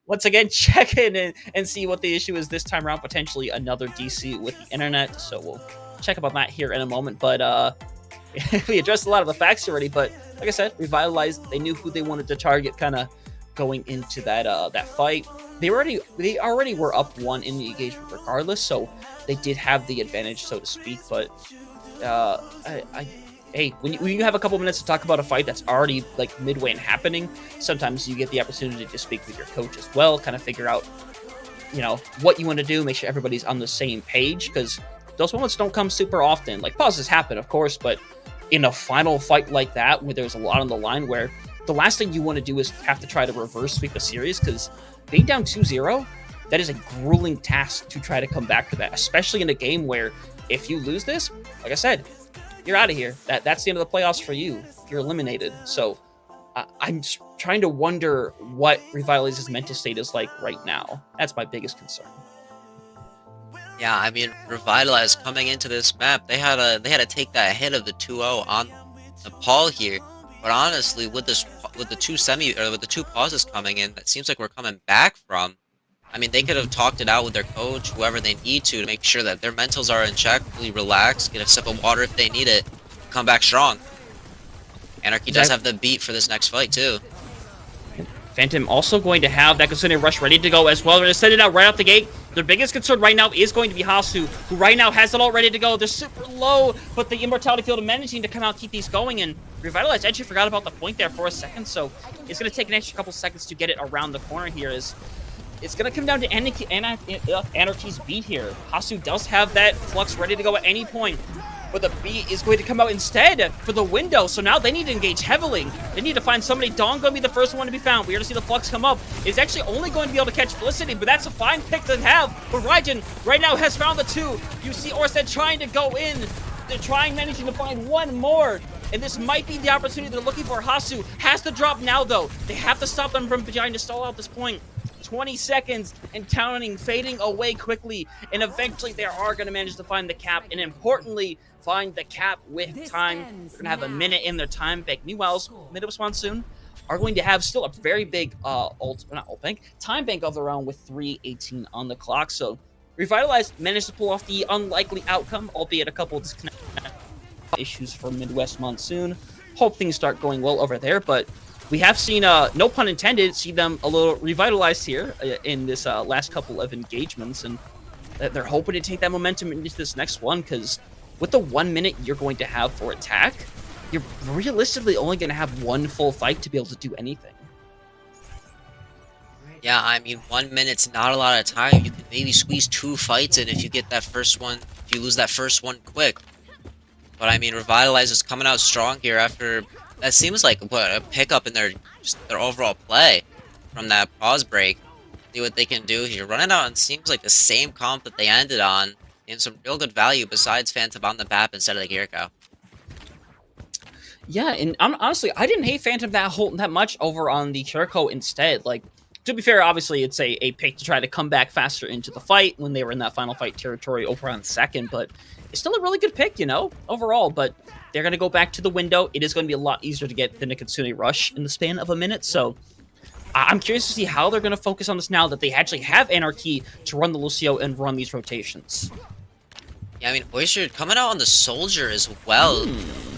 once again check in and see what the issue is this time around. Potentially another DC with the internet, so we'll check about that here in a moment. But we addressed a lot of the facts already, but like I said, Revitalized, they knew who they wanted to target kind of going into that that fight. They already were up 1 in the engagement regardless, so they did have the advantage, so to speak. But hey, when you have a couple minutes to talk about a fight that's already like midway and happening, sometimes you get the opportunity to speak with your coach as well, kind of figure out, you know, what you want to do, make sure everybody's on the same page, because those moments don't come super often. Like, pauses happen, of course, but in a final fight like that, where there's a lot on the line, where the last thing you want to do is have to try to reverse sweep a series, because being down 2-0, that is a grueling task to try to come back to that, especially in a game where if you lose this, like I said, you're out of here. That's the end of the playoffs for you. You're eliminated. So I'm trying to wonder what Revitalize's mental state is like right now. That's my biggest concern. Yeah, I mean, Revitalize coming into this map, they had to take that hit of the 2-0 on Nepal here. But honestly, with the 2 pauses coming in, that seems like we're coming back from. I mean, they could have talked it out with their coach, whoever they need to make sure that their mentals are in check, really relax, get a sip of water if they need it, come back strong. Anarchy does have the beat for this next fight too. Phantom also going to have that Kitsune Rush ready to go as well. They're going to send it out right out the gate. Their biggest concern right now is going to be Hasu, who right now has it all ready to go. They're super low, but the Immortality Field are managing to come out and keep these going, and Revitalize actually forgot about the point there for a second, so it's going to take an extra couple seconds to get it around the corner here. It's going to come down to Anarchy's beat here. Hasu does have that Flux ready to go at any point, but the beat is going to come out instead for the window, so now they need to engage heavily. They need to find somebody. Dawn going to be the first one to be found. We already see the Flux come up. It's actually only going to be able to catch Felicity, but that's a fine pick to have. But Raijin right now has found the 2. You see Orsted trying to go in. They're managing to find one more. And this might be the opportunity they're looking for. Hasu has to drop now, though. They have to stop them from trying to stall out this point. 20 seconds and counting, fading away quickly, and eventually they are going to manage to find the cap, and importantly, find the cap with time. They're going to have a minute in their time bank. Meanwhile, Midwest Monsoon are going to have still a very big time bank of their own with 3:18 on the clock. So Revitalize managed to pull off the unlikely outcome, albeit a couple of disconnect issues for Midwest Monsoon. Hope things start going well over there, but we have seen, no pun intended, see them a little revitalized here in this last couple of engagements, and they're hoping to take that momentum into this next one, because with the 1 minute you're going to have for attack, you're realistically only going to have one full fight to be able to do anything. Yeah, I mean, 1 minute's not a lot of time. You can maybe squeeze 2 fights in if you get that first one, if you lose that first one quick. But I mean, Revitalize is coming out strong here after... That seems like a pickup in their overall play from that pause break. See what they can do here. Running out on seems like the same comp that they ended on, in some real good value besides Phantom on the BAP instead of the Kiriko. Yeah, and honestly, I didn't hate Phantom that much over on the Kiriko instead. Like, to be fair, obviously it's a pick to try to come back faster into the fight when they were in that final fight territory over on second, but it's still a really good pick, you know, overall. But they're going to go back to the window. It is going to be a lot easier to get than a Kitsune Rush in the span of a minute. So I'm curious to see how they're going to focus on this now that they actually have Anarchy to run the Lucio and run these rotations. Yeah, I mean, Oyster coming out on the Soldier as well.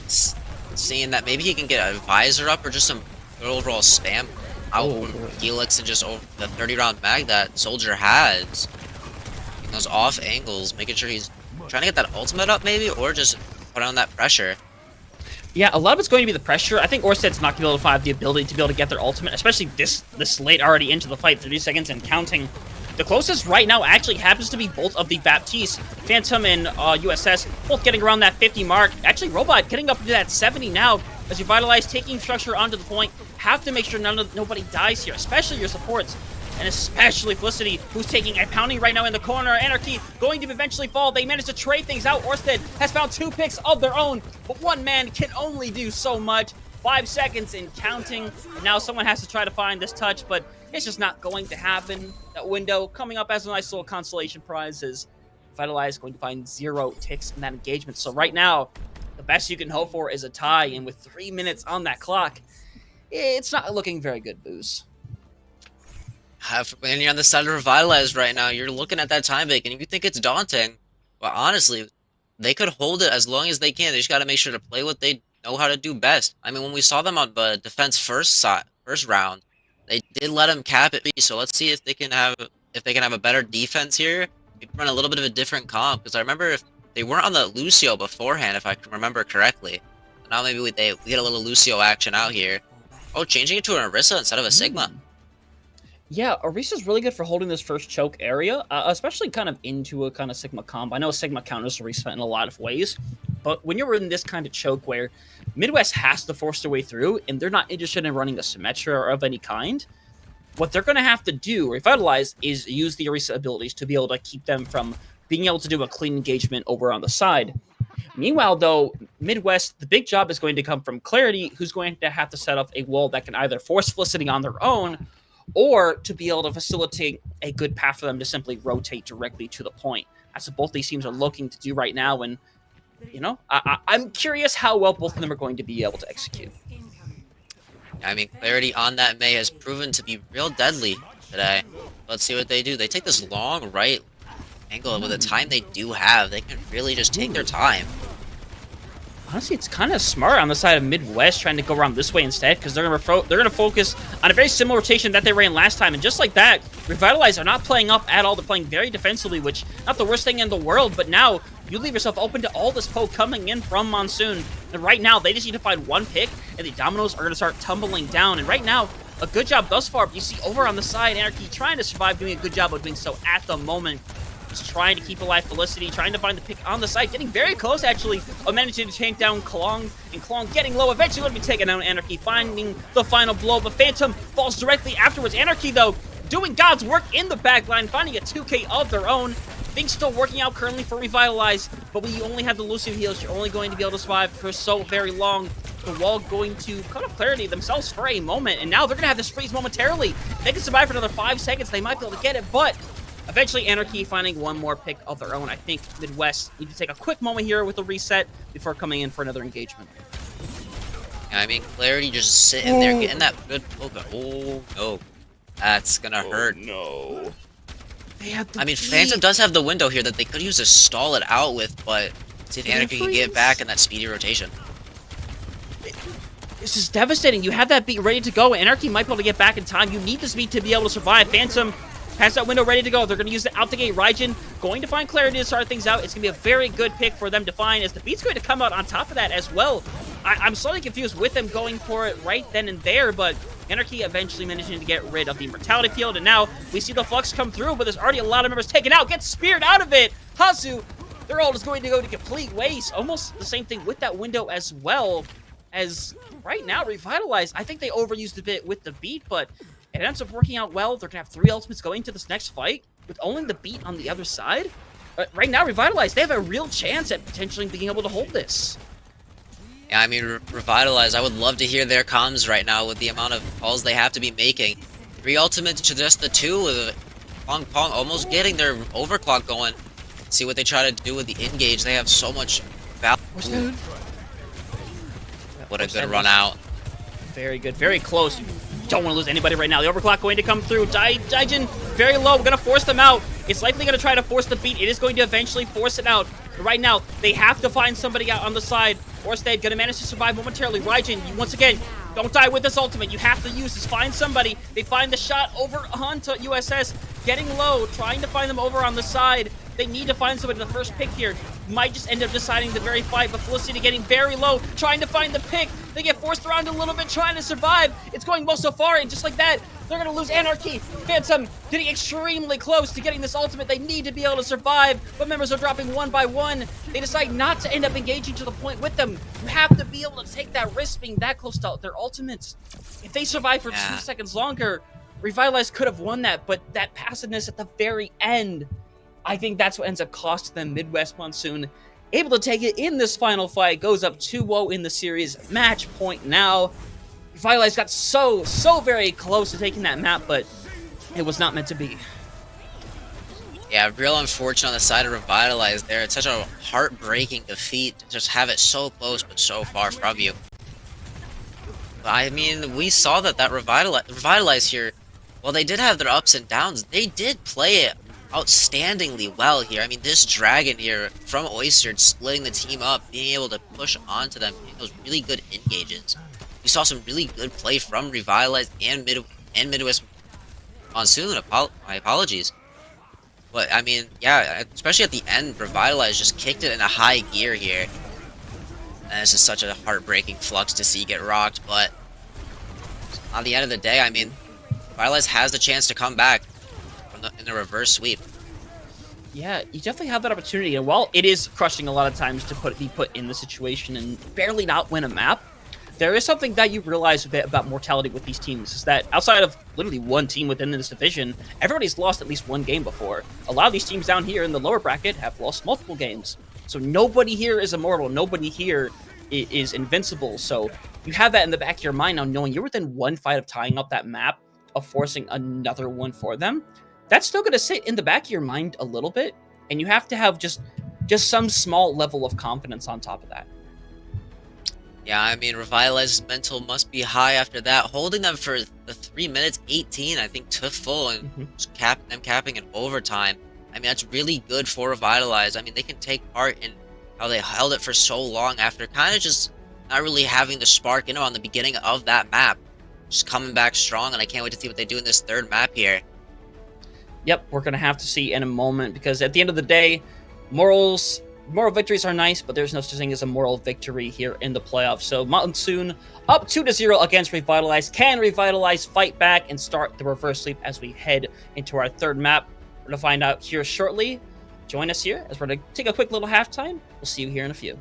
Seeing that maybe he can get a Visor up or just some overall spam out from Helix and just over the 30-round mag that Soldier has. Those off angles, making sure he's trying to get that ultimate up maybe, or just put on that pressure. Yeah, a lot of it's going to be the pressure. I think Orsted's not going to be able to find the ability to be able to get their ultimate, especially this late already into the fight, 30 seconds and counting. The closest right now actually happens to be both of the Baptiste, Phantom and USS, both getting around that 50 mark. Actually, Robot getting up to that 70 now as Revitalize taking structure onto the point. Have to make sure nobody dies here, especially your supports. And especially Felicity, who's taking a pounding right now in the corner. Anarchy going to eventually fall. They managed to trade things out. Orsted has found 2 picks of their own, but one man can only do so much. 5 seconds and counting. And now someone has to try to find this touch, but it's just not going to happen. That window coming up as a nice little consolation prize is Vitalize going to find 0 ticks in that engagement. So right now, the best you can hope for is a tie, and with 3 minutes on that clock, it's not looking very good, Booze. When you're on the side of Revitalize right now, you're looking at that time bank, and if you think it's daunting, well, honestly, they could hold it as long as they can. They just got to make sure to play what they know how to do best. I mean, when we saw them on the defense first round, they did let them cap it. So let's see if they can have a better defense here. Maybe run a little bit of a different comp, because I remember if they weren't on the Lucio beforehand, if I can remember correctly. Now maybe we get a little Lucio action out here. Oh, changing it to an Orisa instead of a Sigma. Yeah, Orisa's really good for holding this first choke area, especially kind of into a kind of Sigma comp. I know Sigma counters Orisa in a lot of ways, but when you're in this kind of choke where Midwest has to force their way through, and they're not interested in running a Symmetra of any kind, what they're going to have to do, Revitalize, is use the Orisa abilities to be able to keep them from being able to do a clean engagement over on the side. Meanwhile, though, Midwest, the big job is going to come from Clarity, who's going to have to set up a wall that can either force Felicity on their own, or to be able to facilitate a good path for them to simply rotate directly to the point. That's what both these teams are looking to do right now, and, you know, I'm curious how well both of them are going to be able to execute. I mean, Clarity on that Mei has proven to be real deadly today. Let's see what they do. They take this long right angle, and with the time they do have, they can really just take their time. Honestly, it's kind of smart on the side of Midwest trying to go around this way instead, because they're gonna focus on a very similar rotation that they ran last time, and just like that, Revitalize are not playing up at all. They're playing very defensively, which not the worst thing in the world, but now you leave yourself open to all this poke coming in from Monsoon. And right now, they just need to find one pick, and the dominoes are gonna start tumbling down. And right now, a good job thus far, but you see over on the side, Anarchy trying to survive, doing a good job of doing so at the moment. Just trying to keep alive Felicity, trying to find the pick on the side, getting very close actually of managing to take down Klong, and Klong getting low, eventually going to be taken out. Anarchy finding the final blow, but Phantom falls directly afterwards. Anarchy, though, doing God's work in the backline, finding a 2K of their own. Things still working out currently for Revitalize, but when you only have the Lucio heals, you're only going to be able to survive for so very long. The wall going to cut off Clarity themselves for a moment, and now they're going to have this freeze momentarily. If they can survive for another 5 seconds, they might be able to get it, but eventually, Anarchy finding one more pick of their own. I think Midwest need to take a quick moment here with a reset before coming in for another engagement. I mean, Clarity just sitting there getting that good poke. Oh, no. That's gonna hurt. No. I mean, Phantom does have the window here that they could use to stall it out with, but see if Anarchy can get back in that speedy rotation. This is devastating. You have that beat ready to go. Anarchy might be able to get back in time. You need this beat to be able to survive. Phantom has that window ready to go. They're going to use it out the gate. Raijin going to find Clarity to start things out. It's going to be a very good pick for them to find, as the beat's going to come out on top of that as well. I'm slightly confused with them going for it right then and there, but Anarchy eventually managing to get rid of the Immortality Field, and now we see the Flux come through, but there's already a lot of members taken out. Gets speared out of it. Hazu, their ult is going to go to complete waste. Almost the same thing with that window as well, as right now, Revitalize, I think they overused a bit with the beat, but it ends up working out well. They're going to have 3 ultimates going to this next fight with only the beat on the other side. Right now, Revitalize, they have a real chance at potentially being able to hold this. Yeah, I mean, Revitalize, I would love to hear their comms right now with the amount of calls they have to be making. 3 ultimates to just the 2 with Pong Pong almost getting their overclock going. See what they try to do with the engage. They have so much value. What a good run out. Very good, very close. Don't want to lose anybody right now. The overclock going to come through. Daijin very low. We're going to force them out. It's likely going to try to force the beat. It is going to eventually force it out. But right now, they have to find somebody out on the side. Orsted going to manage to survive momentarily. Raijin, once again, don't die with this ultimate. You have to use this. Find somebody. They find the shot over onto USS. Getting low, trying to find them over on the side. They need to find somebody in the first pick here. Might just end up deciding the very fight, but Felicity getting very low, trying to find the pick. They get forced around a little bit, trying to survive. It's going well so far, and just like that, they're going to lose Anarchy. Phantom getting extremely close to getting this ultimate. They need to be able to survive, but members are dropping one by one. They decide not to end up engaging to the point with them. You have to be able to take that risk being that close to their ultimates. If they survive for 2 seconds longer, Revitalize could have won that, but that passiveness at the very end, I think that's what ends up costing them. Midwest Monsoon able to take it in this final fight, goes up 2-0 in the series. Match point now. Revitalize got so very close to taking that map, but it was not meant to be. Yeah, real unfortunate on the side of Revitalize there. It's such a heartbreaking defeat to just have it so close but so far from you. But I mean, we saw that Revitalize here, while they did have their ups and downs, they did play it outstandingly well here. I mean, this Dragon here from Oyster splitting the team up, being able to push onto them, those really good engages. We saw some really good play from Revitalize and Midwest Monsoon. My apologies. But, I mean, yeah, especially at the end, Revitalize just kicked it in a high gear here. And this is such a heartbreaking flux to see get rocked, but at the end of the day, I mean, Revitalize has the chance to come back in the reverse sweep. Yeah, you definitely have that opportunity, and while it is crushing a lot of times to be put in the situation and barely not win a map, there is something that you realize a bit about mortality with these teams, is that outside of literally one team within this division, everybody's lost at least one game before. A lot of these teams down here in the lower bracket have lost multiple games. So nobody here is immortal, nobody here is invincible. So you have that in the back of your mind now, knowing you're within one fight of tying up that map, of forcing another one for them. That's still going to sit in the back of your mind a little bit, and you have to have just some small level of confidence on top of that. Yeah, I mean, Revitalize's mental must be high after that. Holding them for the 3 minutes 18, I think, to full, and capping in overtime. I mean, that's really good for Revitalize. I mean, they can take part in how they held it for so long after kind of just not really having the spark, on the beginning of that map. Just coming back strong, and I can't wait to see what they do in this third map here. Yep, we're going to have to see in a moment, because at the end of the day, moral victories are nice, but there's no such thing as a moral victory here in the playoffs. So Monsoon up 2-0 against Revitalize. Can Revitalize fight back and start the reverse sweep as we head into our third map? We're going to find out here shortly. Join us here as we're going to take a quick little halftime. We'll see you here in a few.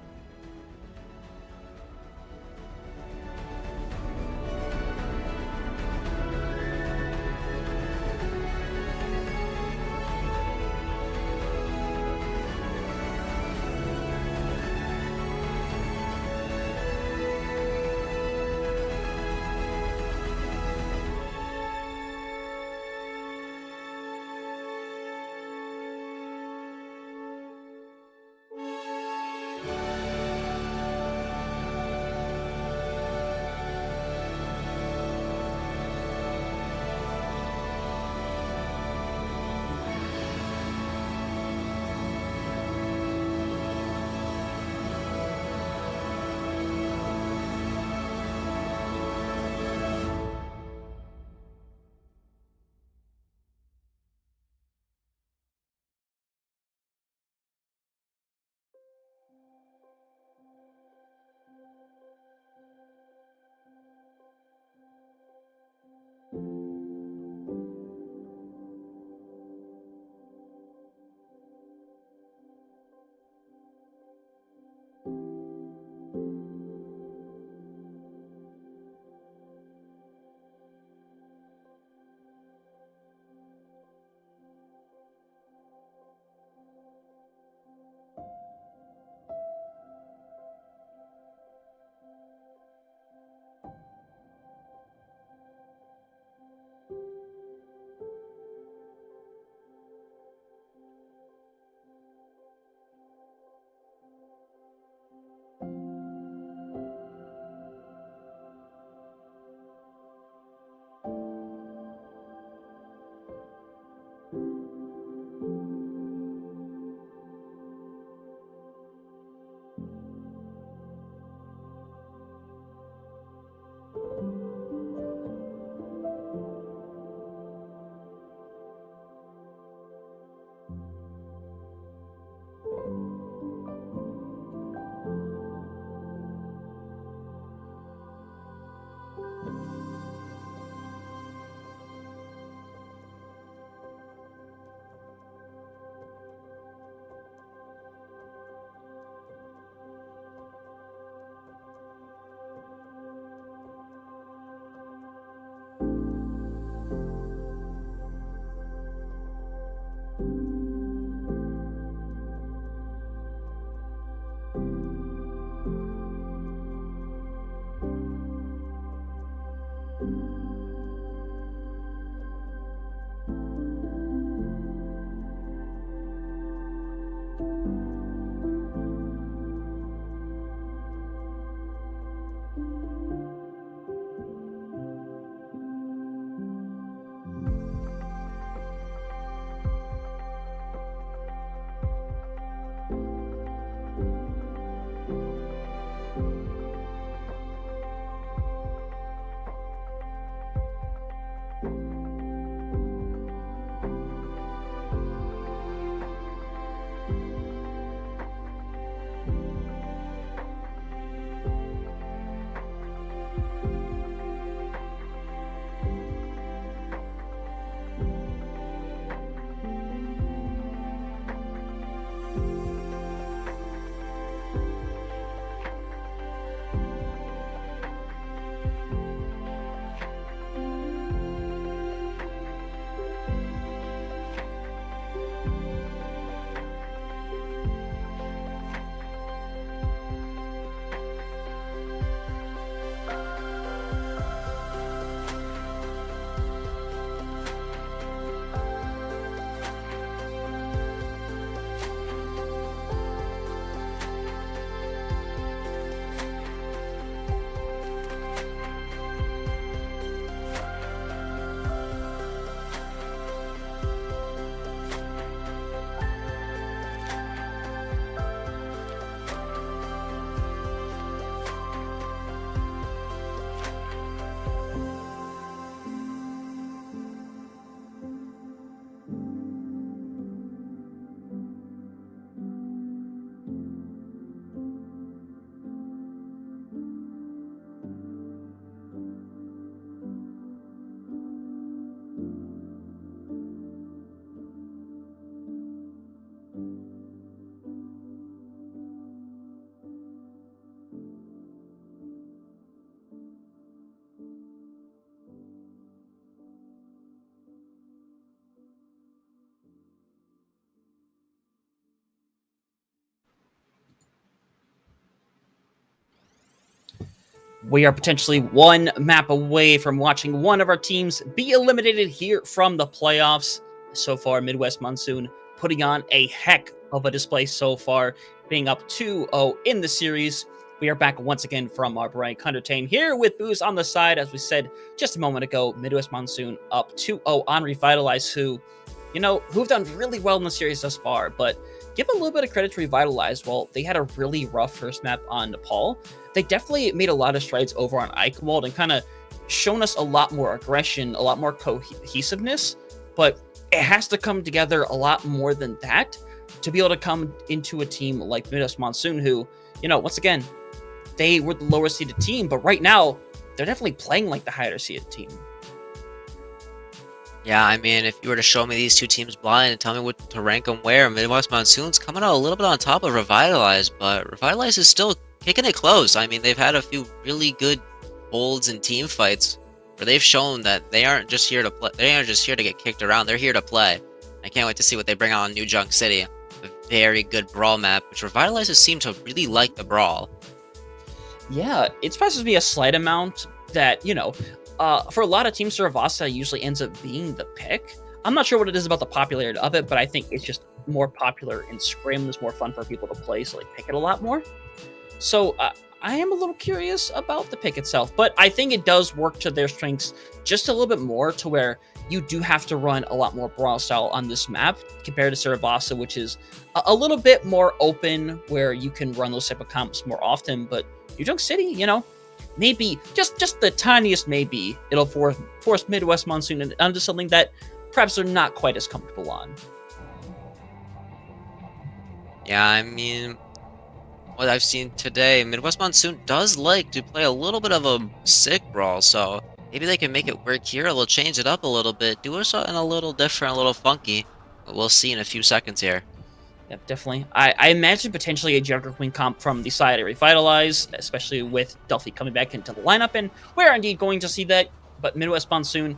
We are potentially one map away from watching one of our teams be eliminated here from the playoffs. So far, Midwest Monsoon putting on a heck of a display so far, being up 2-0 in the series. We are back once again from our break. Huntertain here with Booze on the side. As we said just a moment ago, Midwest Monsoon up 2-0 on Revitalize, who've done really well in the series thus far. But give a little bit of credit to Revitalize. Well, they had a really rough first map on Nepal. They definitely made a lot of strides over on Eichenwald and kind of shown us a lot more aggression, a lot more cohesiveness. But it has to come together a lot more than that to be able to come into a team like Midwest Monsoon, who, once again, they were the lower seeded team, but right now they're definitely playing like the higher seeded team. Yeah, I mean, if you were to show me these two teams blind and tell me what to rank them where, Midwest Monsoon's coming out a little bit on top of Revitalize, but Revitalize is still kicking it close. I mean, they've had a few really good holds and team fights where they've shown that they aren't just here to play. They aren't just here to get kicked around. They're here to play. I can't wait to see what they bring out on New Junk City. A very good brawl map, which Revitalize seem to really like the brawl. Yeah, it surprises me a slight amount that, for a lot of teams, Saravasa usually ends up being the pick. I'm not sure what it is about the popularity of it, but I think it's just more popular in Scrim. It's more fun for people to play, so they pick it a lot more. So I am a little curious about the pick itself, but I think it does work to their strengths just a little bit more, to where you do have to run a lot more brawl style on this map compared to Saravasa, which is a little bit more open, where you can run those type of comps more often. But New Junk City, maybe just the tiniest maybe it'll force Midwest Monsoon onto something that perhaps they're not quite as comfortable on. Yeah, I mean, what I've seen today, Midwest Monsoon does like to play a little bit of a sick brawl, so maybe they can make it work here. They'll change it up a little bit, do something a little different, a little funky. But we'll see in a few seconds here. Yeah, definitely. I imagine potentially a Junker Queen comp from the side of Revitalize, especially with Delphi coming back into the lineup, and we're indeed going to see that. But Midwest Monsoon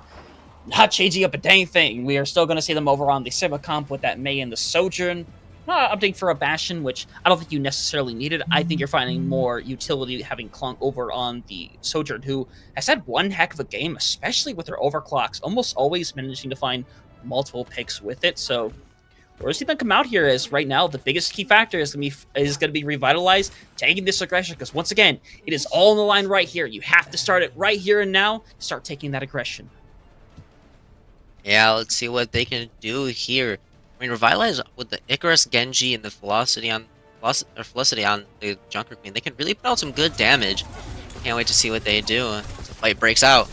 not changing up a dang thing. We are still going to see them over on the Sigma comp with that May and the Sojourn. Update for a Bastion, which I don't think you necessarily needed. I think you're finding more utility having Clunk over on the Sojourn, who has had one heck of a game, especially with their overclocks, almost always managing to find multiple picks with it. So we're going to see them come out here, as right now the biggest key factor is going to be Revitalize, taking this aggression, because once again, it is all on the line right here. You have to start it right here and now to start taking that aggression. Yeah, let's see what they can do here. I mean, Revitalize with the Icarus, Genji, and the Felicity on the Junker Queen, they can really put out some good damage. Can't wait to see what they do as the fight breaks out.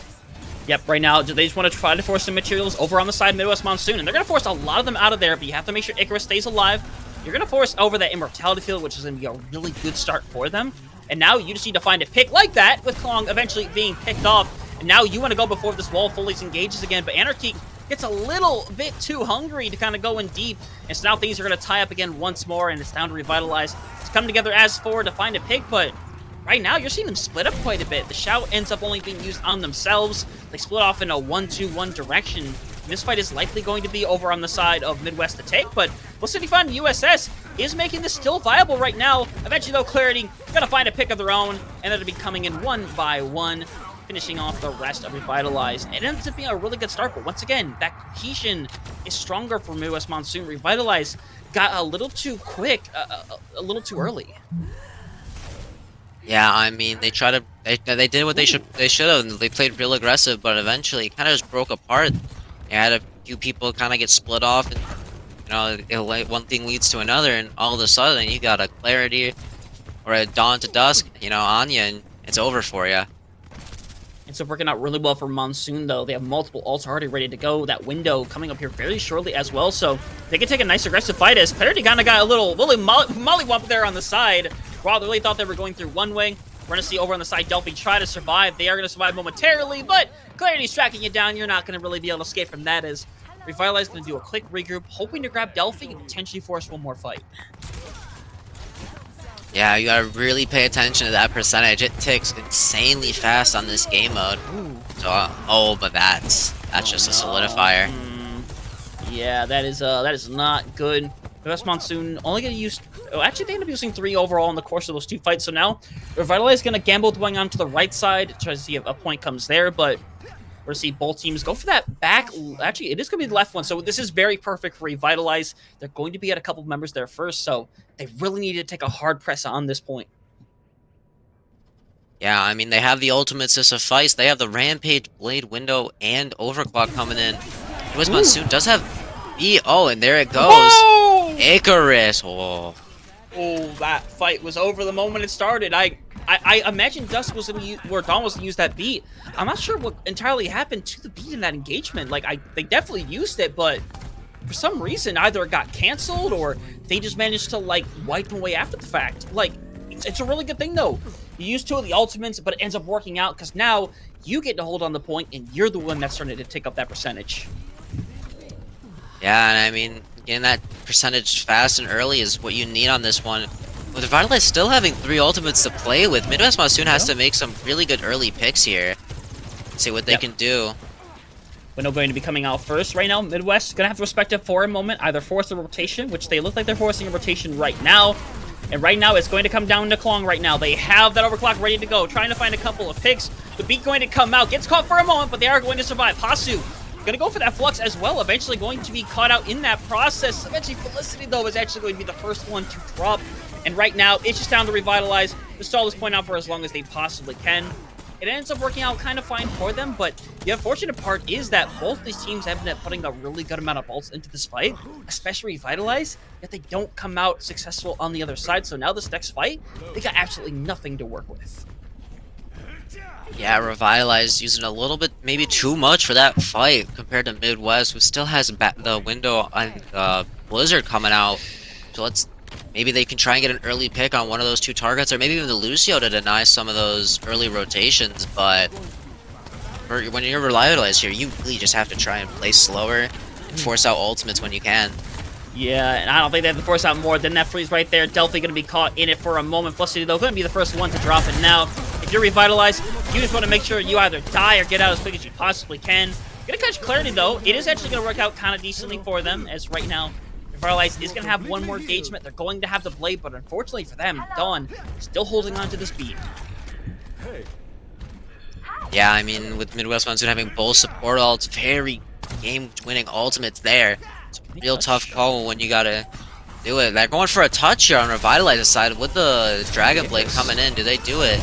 Yep, right now, they just want to try to force some materials over on the side of Midwest Monsoon, and they're going to force a lot of them out of there, but you have to make sure Icarus stays alive. You're going to force over that Immortality Field, which is going to be a really good start for them. And now you just need to find a pick like that, with Klong eventually being picked off. And now you want to go before this wall fully engages again, but Anarchy gets a little bit too hungry to kind of go in deep. And so now things are going to tie up again once more, and it's down to Revitalize to come together as four to find a pick, but right now, you're seeing them split up quite a bit. The Shout ends up only being used on themselves. They split off in a 1-2-1 direction. This fight is likely going to be over on the side of Midwest to take, but we'll see if find USS is making this still viable right now. Eventually, though, Clarity gonna find a pick of their own, and that'll be coming in one by one, finishing off the rest of Revitalize. It ends up being a really good start, but once again, that cohesion is stronger for Midwest Monsoon. Revitalize got a little too quick, a little too early. Yeah, I mean, they did what they should have. They played real aggressive, but eventually it kind of just broke apart. They had a few people kind of get split off, and one thing leads to another, and all of a sudden you got a Clarity or a Dawn to Dusk, on you, and it's over for you. It's working out really well for Monsoon, though. They have multiple ults already ready to go. That window coming up here very shortly as well, so they can take a nice aggressive fight, as Clarity kind of got a little mollywop there on the side. While they really thought they were going through one way, we're going to see over on the side Delphi try to survive. They are going to survive momentarily, but Clarity's tracking it down. You're not going to really be able to escape from that, as Revitalize is going to do a quick regroup, hoping to grab Delphi and potentially force one more fight. Yeah, you gotta really pay attention to that percentage. It ticks insanely fast on this game mode. Ooh. So, but that's just a solidifier. Yeah, that is not good. Midwest Monsoon only going to use... Oh, actually, they end up using 3 overall in the course of those 2 fights. So now, Revitalize is going to gamble going on to the right side, try to see if a point comes there, but we're going to see both teams go for that back... Actually, it is going to be the left one, so this is very perfect for Revitalize. They're going to be at a couple of members there first, so they really need to take a hard press on this point. Yeah, I mean, they have the ultimates to suffice. They have the Rampage, Blade Window, and Overclock coming in. Midwest Monsoon does have B. Oh, and there it goes. Whoa! Icarus. Oh, That fight was over the moment it started. I imagine Dust was going to use, or Dawn was going to use that beat. I'm not sure what entirely happened to the beat in that engagement. Like, they definitely used it, but for some reason, either it got canceled or they just managed to, like, wipe them away after the fact. Like, it's a really good thing, though. You use 2 of the ultimates, but it ends up working out because now you get to hold on the point and you're the one that's starting to take up that percentage. yeah, and I mean, getting that percentage fast and early is what you need on this one. With Revitalize still having 3 ultimates to play with, Midwest Monsoon has to make some really good early picks here. See what they can do. Window going to be coming out first right now. Midwest going to have to respect it for a moment, either force a rotation, which they look like they're forcing a rotation right now. And right now, it's going to come down to Klong right now. They have that overclock ready to go, trying to find a couple of picks. The beat going to come out, gets caught for a moment, but they are going to survive. Hasu going to go for that flux as well, eventually going to be caught out in that process. Eventually, Felicity, though, is actually going to be the first one to drop. And right now, it's just down to Revitalize to stall this point out for as long as they possibly can. It ends up working out kind of fine for them, but the unfortunate part is that both these teams have been putting a really good amount of bolts into this fight, especially Revitalize, yet they don't come out successful on the other side. So now this next fight, they got absolutely nothing to work with. Yeah, Revitalize using a little bit, maybe too much for that fight compared to Midwest, who still has the window on Blizzard coming out. So maybe they can try and get an early pick on one of those 2 targets, or maybe even the Lucio to deny some of those early rotations, but when you're Revitalize here, you really just have to try and play slower and force out ultimates when you can. Yeah, and I don't think they have to force out more than that freeze right there. Delphi going to be caught in it for a moment. Felicity, though, going to be the first one to drop it now. If you're Revitalized, you just want to make sure you either die or get out as quick as you possibly can. Gonna catch Clarity, though. It is actually going to work out kind of decently for them, as right now, Revitalize is going to have one more engagement. They're going to have the Blade, but unfortunately for them, Dawn still holding on to this beat. Yeah, I mean, with Midwest Monsoon having both support ults, very game-winning ultimates there. It's a real tough call when you gotta do it. They're going for a touch here on Revitalize's side with the Dragon Blade coming in. Do they do it?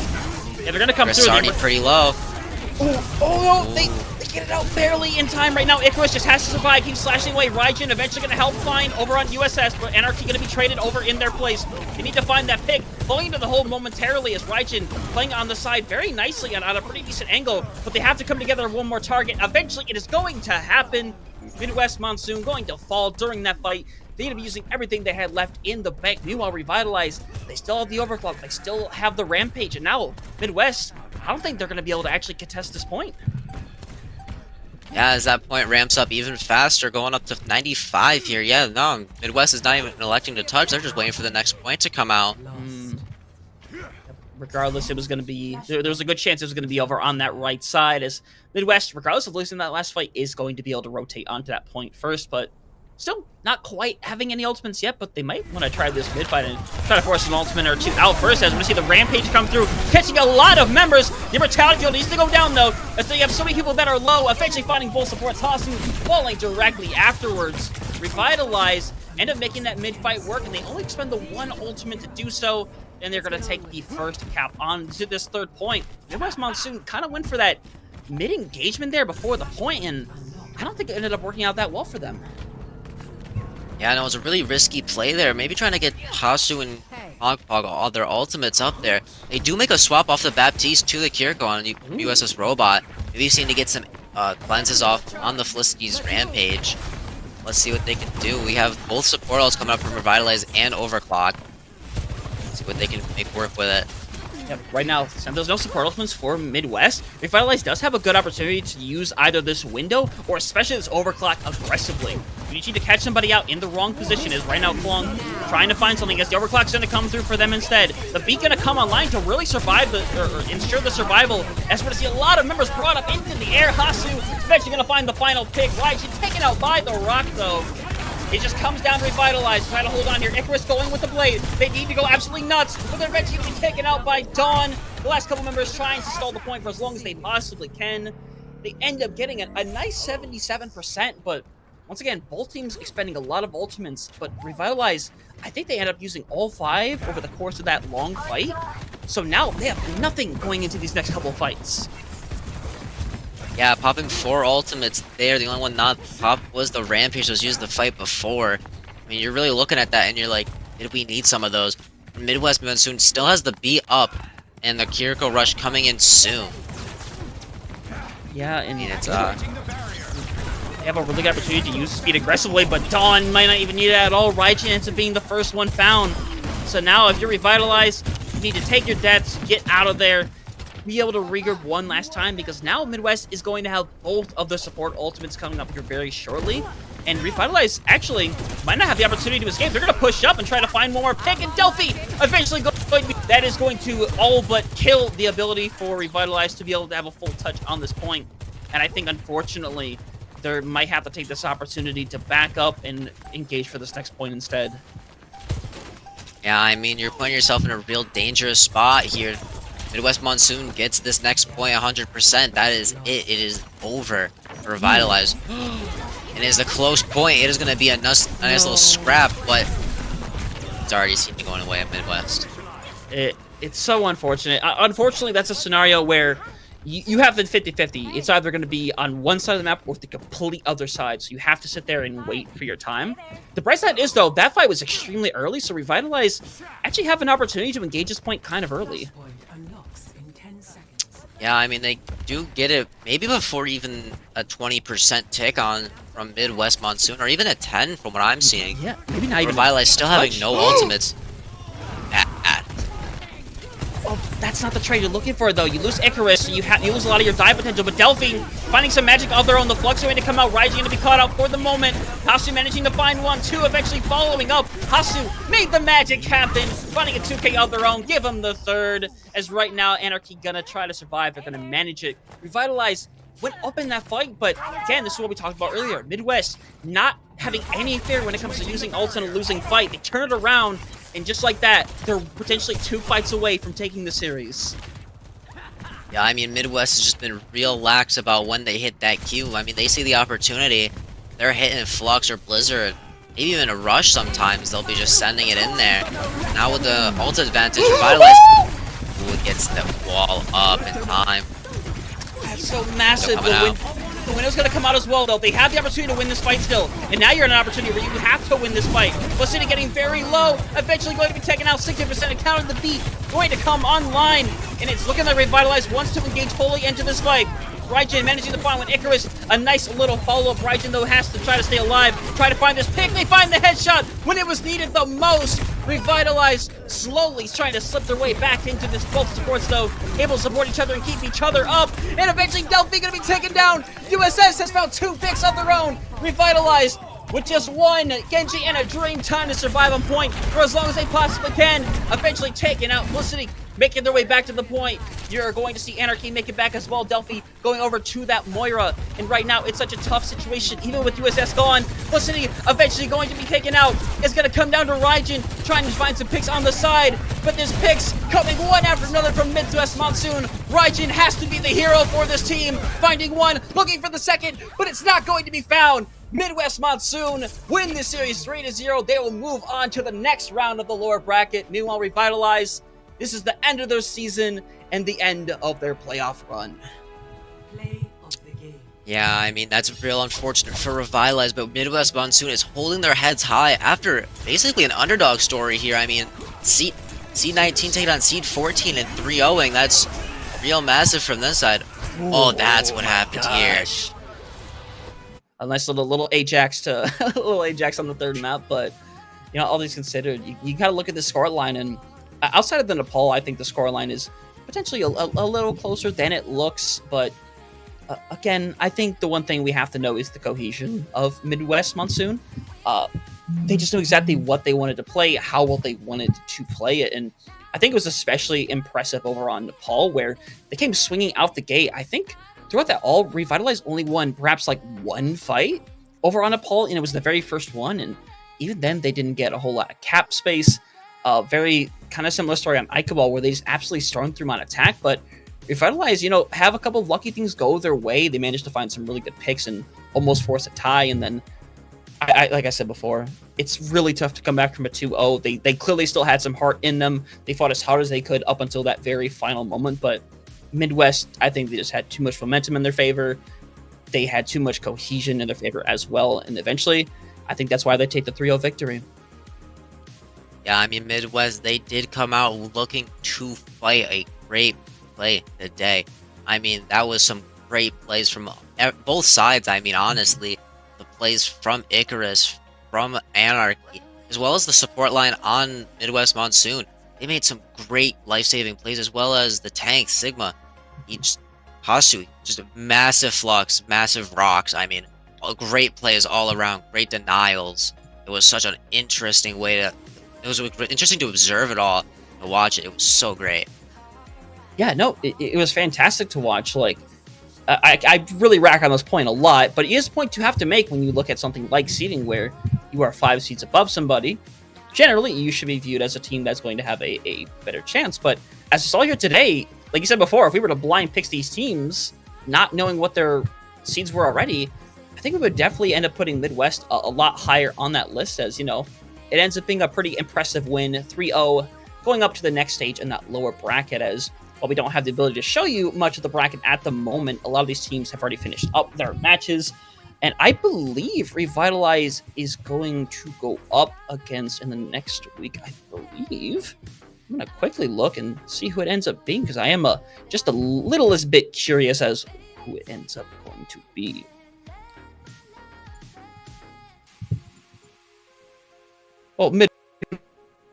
Yeah, they're going to come Chris through. already pretty low. Oh, no, they get it out barely in time right now. Icarus just has to survive. Keeps slashing away. Raijin eventually going to help find over on USS, but NRT going to be traded over in their place. They need to find that pick. Falling into the hole momentarily as Raijin playing on the side very nicely on a pretty decent angle, but they have to come together one more target. Eventually, it is going to happen. Midwest Monsoon going to fall during that fight. They're going to be using everything they had left in the bank. Meanwhile, Revitalize, they still have the overclock. They still have the Rampage. And now, Midwest, I don't think they're going to be able to actually contest this point. Yeah, as that point ramps up even faster, going up to 95 here. Yeah, no, Midwest is not even electing to touch. They're just waiting for the next point to come out. Regardless, it was going to be... There was a good chance it was going to be over on that right side, as Midwest, regardless of losing that last fight, is going to be able to rotate onto that point first, but still not quite having any ultimates yet, but they might want to try this mid fight and try to force an ultimate or 2 out first, as we see the Rampage come through, catching a lot of members. The Immortality Field needs to go down, though, as they have so many people that are low, eventually finding full support. Hasu falling directly afterwards. Revitalize end up making that mid fight work, and they only expend the 1 ultimate to do so, and they're going to take the first cap on to this 3rd point. Midwest Monsoon kind of went for that mid engagement there before the point, and I don't think it ended up working out that well for them. Yeah, no, it was a really risky play there. Maybe trying to get Hasu and Hogpog, all their ultimates up there. They do make a swap off the Baptiste to the Kiriko on USS Robot. Maybe seem to get some cleanses off on the Felicity's Rampage. Let's see what they can do. We have both support ults coming up from Revitalize and Overclock. Let's see what they can make work with it. Yep, right now, since there's no support ultimates for Midwest, Revitalize does have a good opportunity to use either this window or especially this overclock aggressively. You need to catch somebody out in the wrong position, is right now Klong trying to find something as the overclock's going to come through for them instead. The beat going to come online to really survive or ensure the survival, as we're going to see a lot of members brought up into the air. Hasu eventually going to find the final pick. Raijin taken out by the rock, though. It just comes down to Revitalize, trying to hold on here. Icarus going with the blade. They need to go absolutely nuts, but they're eventually going to be taken out by Dawn. The last couple members trying to stall the point for as long as they possibly can. They end up getting a nice 77%, but once again, both teams expending a lot of ultimates, but Revitalize, I think they end up using all 5 over the course of that long fight. So now they have nothing going into these next couple of fights. Yeah, popping 4 ultimates there. The only one not popped was the Rampage that was used the fight before. I mean, you're really looking at that and you're like, did we need some of those? Midwest Monsoon still has the B up and the Kiriko Rush coming in soon. Yeah, and It's they have a really good opportunity to use speed aggressively, but Dawn might not even need it at all. Raijin ends up being the first one found. So now if you're Revitalized, you need to take your deaths, get out of there, be able to regroup one last time, because now Midwest is going to have both of the support ultimates coming up here very shortly. And Revitalize actually might not have the opportunity to escape. They're going to push up and try to find one more pick, and Delphi eventually going to be, that is going to all but kill the ability for Revitalize to be able to have a full touch on this point. And I think, unfortunately, they might have to take this opportunity to back up and engage for this next point instead. Yeah, I mean, you're putting yourself in a real dangerous spot here. Midwest Monsoon gets this next point 100%. That is it. It is over for Revitalize. And it is a close point. It is going to be a nice little scrap, but it's already seemed to be going away at Midwest. It's so unfortunate. Unfortunately, that's a scenario where you have the 50-50. It's either going to be on one side of the map or the complete other side, so you have to sit there and wait for your time. The bright side is, though, that fight was extremely early, so Revitalize actually have an opportunity to engage this point kind of early. Yeah, I mean, they do get it maybe before even a 20% tick on from Midwest Monsoon, or even a 10 from what I'm seeing. Yeah, maybe not even. Revitalize still having no ultimates. Oh, that's not the trade you're looking for, though. You lose Icarus, so you lose a lot of your dive potential, but Delphi finding some magic of their own. The Flux are going to come out. Raijin going to be caught out for the moment. Hasu managing to find 1-2, eventually following up. Hasu made the magic happen, finding a 2K of their own. Give them the third, as right now, Anarchy gonna try to survive. They're gonna manage it. Revitalize went up in that fight, but again, this is what we talked about earlier. Midwest not having any fear when it comes to using ults in a losing fight. They turn it around, and just like that, they're potentially 2 fights away from taking the series. Yeah, I mean, Midwest has just been real lax about when they hit that Q. I mean, they see the opportunity. They're hitting Flux or Blizzard, maybe even a Rush sometimes. They'll be just sending it in there. Now with the ult advantage, Revitalize gets the wall up in time. That's so massive. The window's going to come out as well, though. They have the opportunity to win this fight still. And now you're in an opportunity where you have to win this fight. City getting very low. Eventually going to be taken out. 60% encountered the beat. Going to come online. And it's looking like Revitalize wants to engage fully into this fight. Raijin managing to find one. Icarus, a nice little follow-up. Raijin, though, has to try to stay alive. Try to find this pick. They find the headshot when it was needed the most. Revitalize slowly trying to slip their way back into this. Both supports, though, able to support each other and keep each other up. And eventually, Delphi going to be taken down. USS has found 2 picks of their own. Revitalize with just 1 Genji and a dream time to survive on point for as long as they possibly can. Eventually taking out Felicity, making their way back to the point. You're going to see Anarchy make it back as well. Delphi going over to that Moira. And right now, it's such a tough situation, even with USS gone. Felicity eventually going to be taken out. It's going to come down to Raijin, trying to find some picks on the side. But there's picks coming one after another from Midwest Monsoon. Raijin has to be the hero for this team. Finding one, looking for the second, but it's not going to be found. Midwest Monsoon win this series 3-0. They will move on to the next round of the lower bracket. Meanwhile, Revitalize, this is the end of their season and the end of their playoff run. Yeah, I mean, that's real unfortunate for Revitalize, but Midwest Monsoon is holding their heads high after basically an underdog story here. I mean, Seed 19 taking on Seed 14 and 3-0ing. That's real massive from this side. Ooh, oh, that's what happened here. A nice little Ajax to little Ajax on the third map, but you know, all these considered, you gotta look at the scoreline, and outside of the Nepal, I think the scoreline is potentially a little closer than it looks. But again, I think the one thing we have to know is the cohesion of Midwest Monsoon. They just knew exactly what they wanted to play, how well they wanted to play it, and I think it was especially impressive over on Nepal, where they came swinging out the gate. I think throughout that all, Revitalize only won perhaps like 1 fight, over on Nepal, and it was the very first one, and even then they didn't get a whole lot of cap space. Very kind of similar story on Ichabod, where they just absolutely stormed through on attack, but Revitalize, have a couple of lucky things go their way. They managed to find some really good picks and almost force a tie, and then, like I said before, it's really tough to come back from a 2-0. They clearly still had some heart in them. They fought as hard as they could up until that very final moment, but Midwest, I think they just had too much momentum in their favor. They had too much cohesion in their favor as well, and eventually, I think that's why they take the 3-0 victory. Yeah, I mean, Midwest, they did come out looking to fight a great play today. I mean, that was some great plays from both sides. I mean, honestly, the plays from Icarus, from Anarchy, as well as the support line on Midwest Monsoon. They made some great life-saving plays, as well as the tank, Sigma. Hasu, just massive flux, massive rocks. I mean, great plays all around, great denials. It was such an interesting way to... It was interesting to observe it all, to watch it. It was so great. Yeah, no, it was fantastic to watch. Like, I really rack on this point a lot, but it is a point you have to make when you look at something like seeding, where you are 5 seeds above somebody. Generally, you should be viewed as a team that's going to have a better chance. But as we saw here today, like you said before, if we were to blind pick these teams, not knowing what their seeds were already, I think we would definitely end up putting Midwest a lot higher on that list, as, it ends up being a pretty impressive win, 3-0, going up to the next stage in that lower bracket, as while we don't have the ability to show you much of the bracket at the moment, a lot of these teams have already finished up their matches. And I believe Revitalize is going to go up against in the next week, I believe. I'm going to quickly look and see who it ends up being, because I am just a littlest bit curious as who it ends up going to be. Well,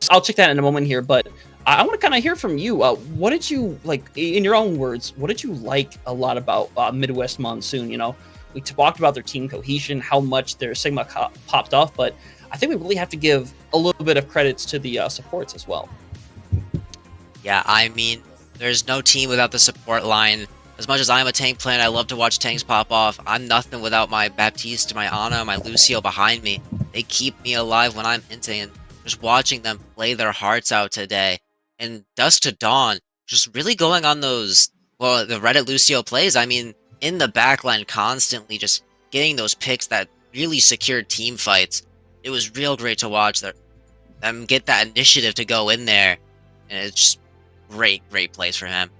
I'll check that in a moment here, but I want to kind of hear from you. What did you, like, in your own words, what did you like a lot about Midwest Monsoon? We talked about their team cohesion, how much their Sigma popped off, but I think we really have to give a little bit of credits to the supports as well. Yeah, I mean, there's no team without the support line. As much as I'm a tank player, I love to watch tanks pop off. I'm nothing without my Baptiste, my Ana, my Lucio behind me. They keep me alive when I'm into, and just watching them play their hearts out today. And Dusk to Dawn, just really going on those, well, the Reddit Lucio plays. I mean, in the backline constantly just getting those picks that really secured team fights. It was real great to watch them get that initiative to go in there. And it's just great plays for him.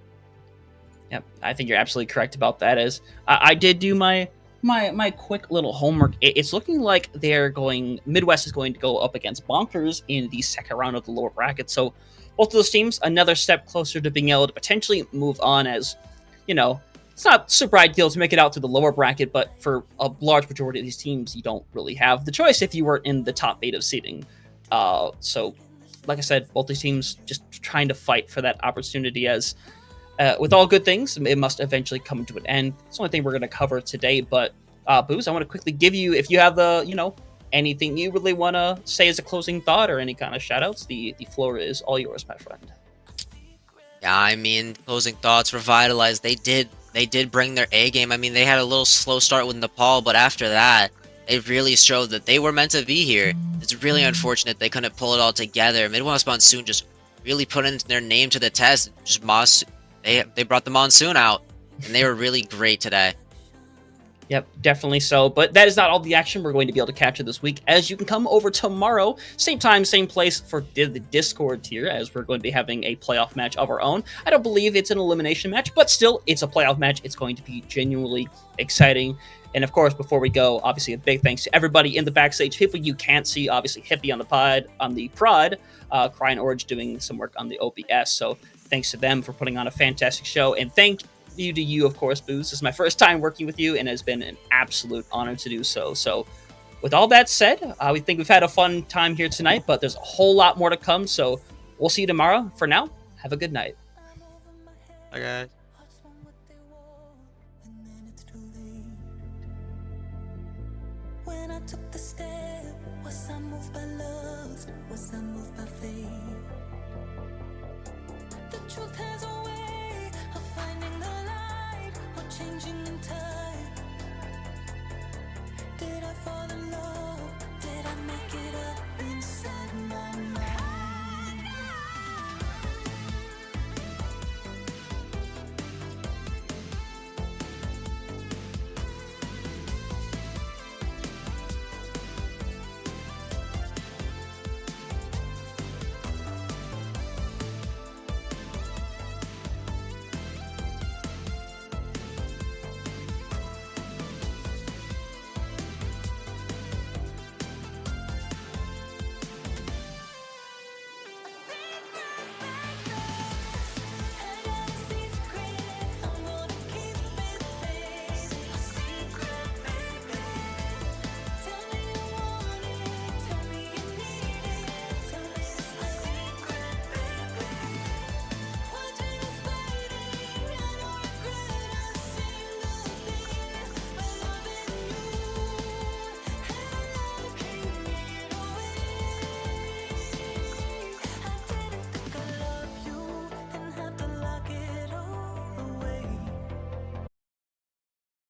Yep, I think you're absolutely correct about that. As I did do my quick little homework. It's looking like Midwest is going to go up against Bonkers in the second round of the lower bracket. So both of those teams, another step closer to being able to potentially move on, as, it's not super ideal to make it out to the lower bracket, but for a large majority of these teams, you don't really have the choice if you were in the top 8 of seeding. So, like I said, both these teams just trying to fight for that opportunity, as with all good things, it must eventually come to an end. It's the only thing we're going to cover today, but Booze, I want to quickly give you, if you have anything you really want to say as a closing thought or any kind of shout-outs, the floor is all yours, my friend. Yeah, I mean, closing thoughts, Revitalize, they did bring their A game. I mean, they had a little slow start with Nepal, but after that, they really showed that they were meant to be here. It's really unfortunate they couldn't pull it all together. Midwest Monsoon just really put in their name to the test. Just they brought the Monsoon out, and they were really great today. Yep, definitely so. But that is not all the action we're going to be able to capture this week, as you can come over tomorrow, same time, same place, for the Discord tier, as we're going to be having a playoff match of our own. I don't believe it's an elimination match, but still, it's a playoff match. It's going to be genuinely exciting. And of course, before we go, obviously a big thanks to everybody in the backstage, people you can't see, obviously Hippy on the prod, Kryy and Orange doing some work on the OBS. So thanks to them for putting on a fantastic show, and thank you to you, of course, Booze. This is my first time working with you, and it has been an absolute honor to do so. So with all that said, we think we've had a fun time here tonight, but there's a whole lot more to come, so we'll see you tomorrow. For now, have a good night. Bye, guys. When I took the step, was I moved by love? Was I moved by faith? The truth has a way of finding the light, or changing in time. Did I fall in love.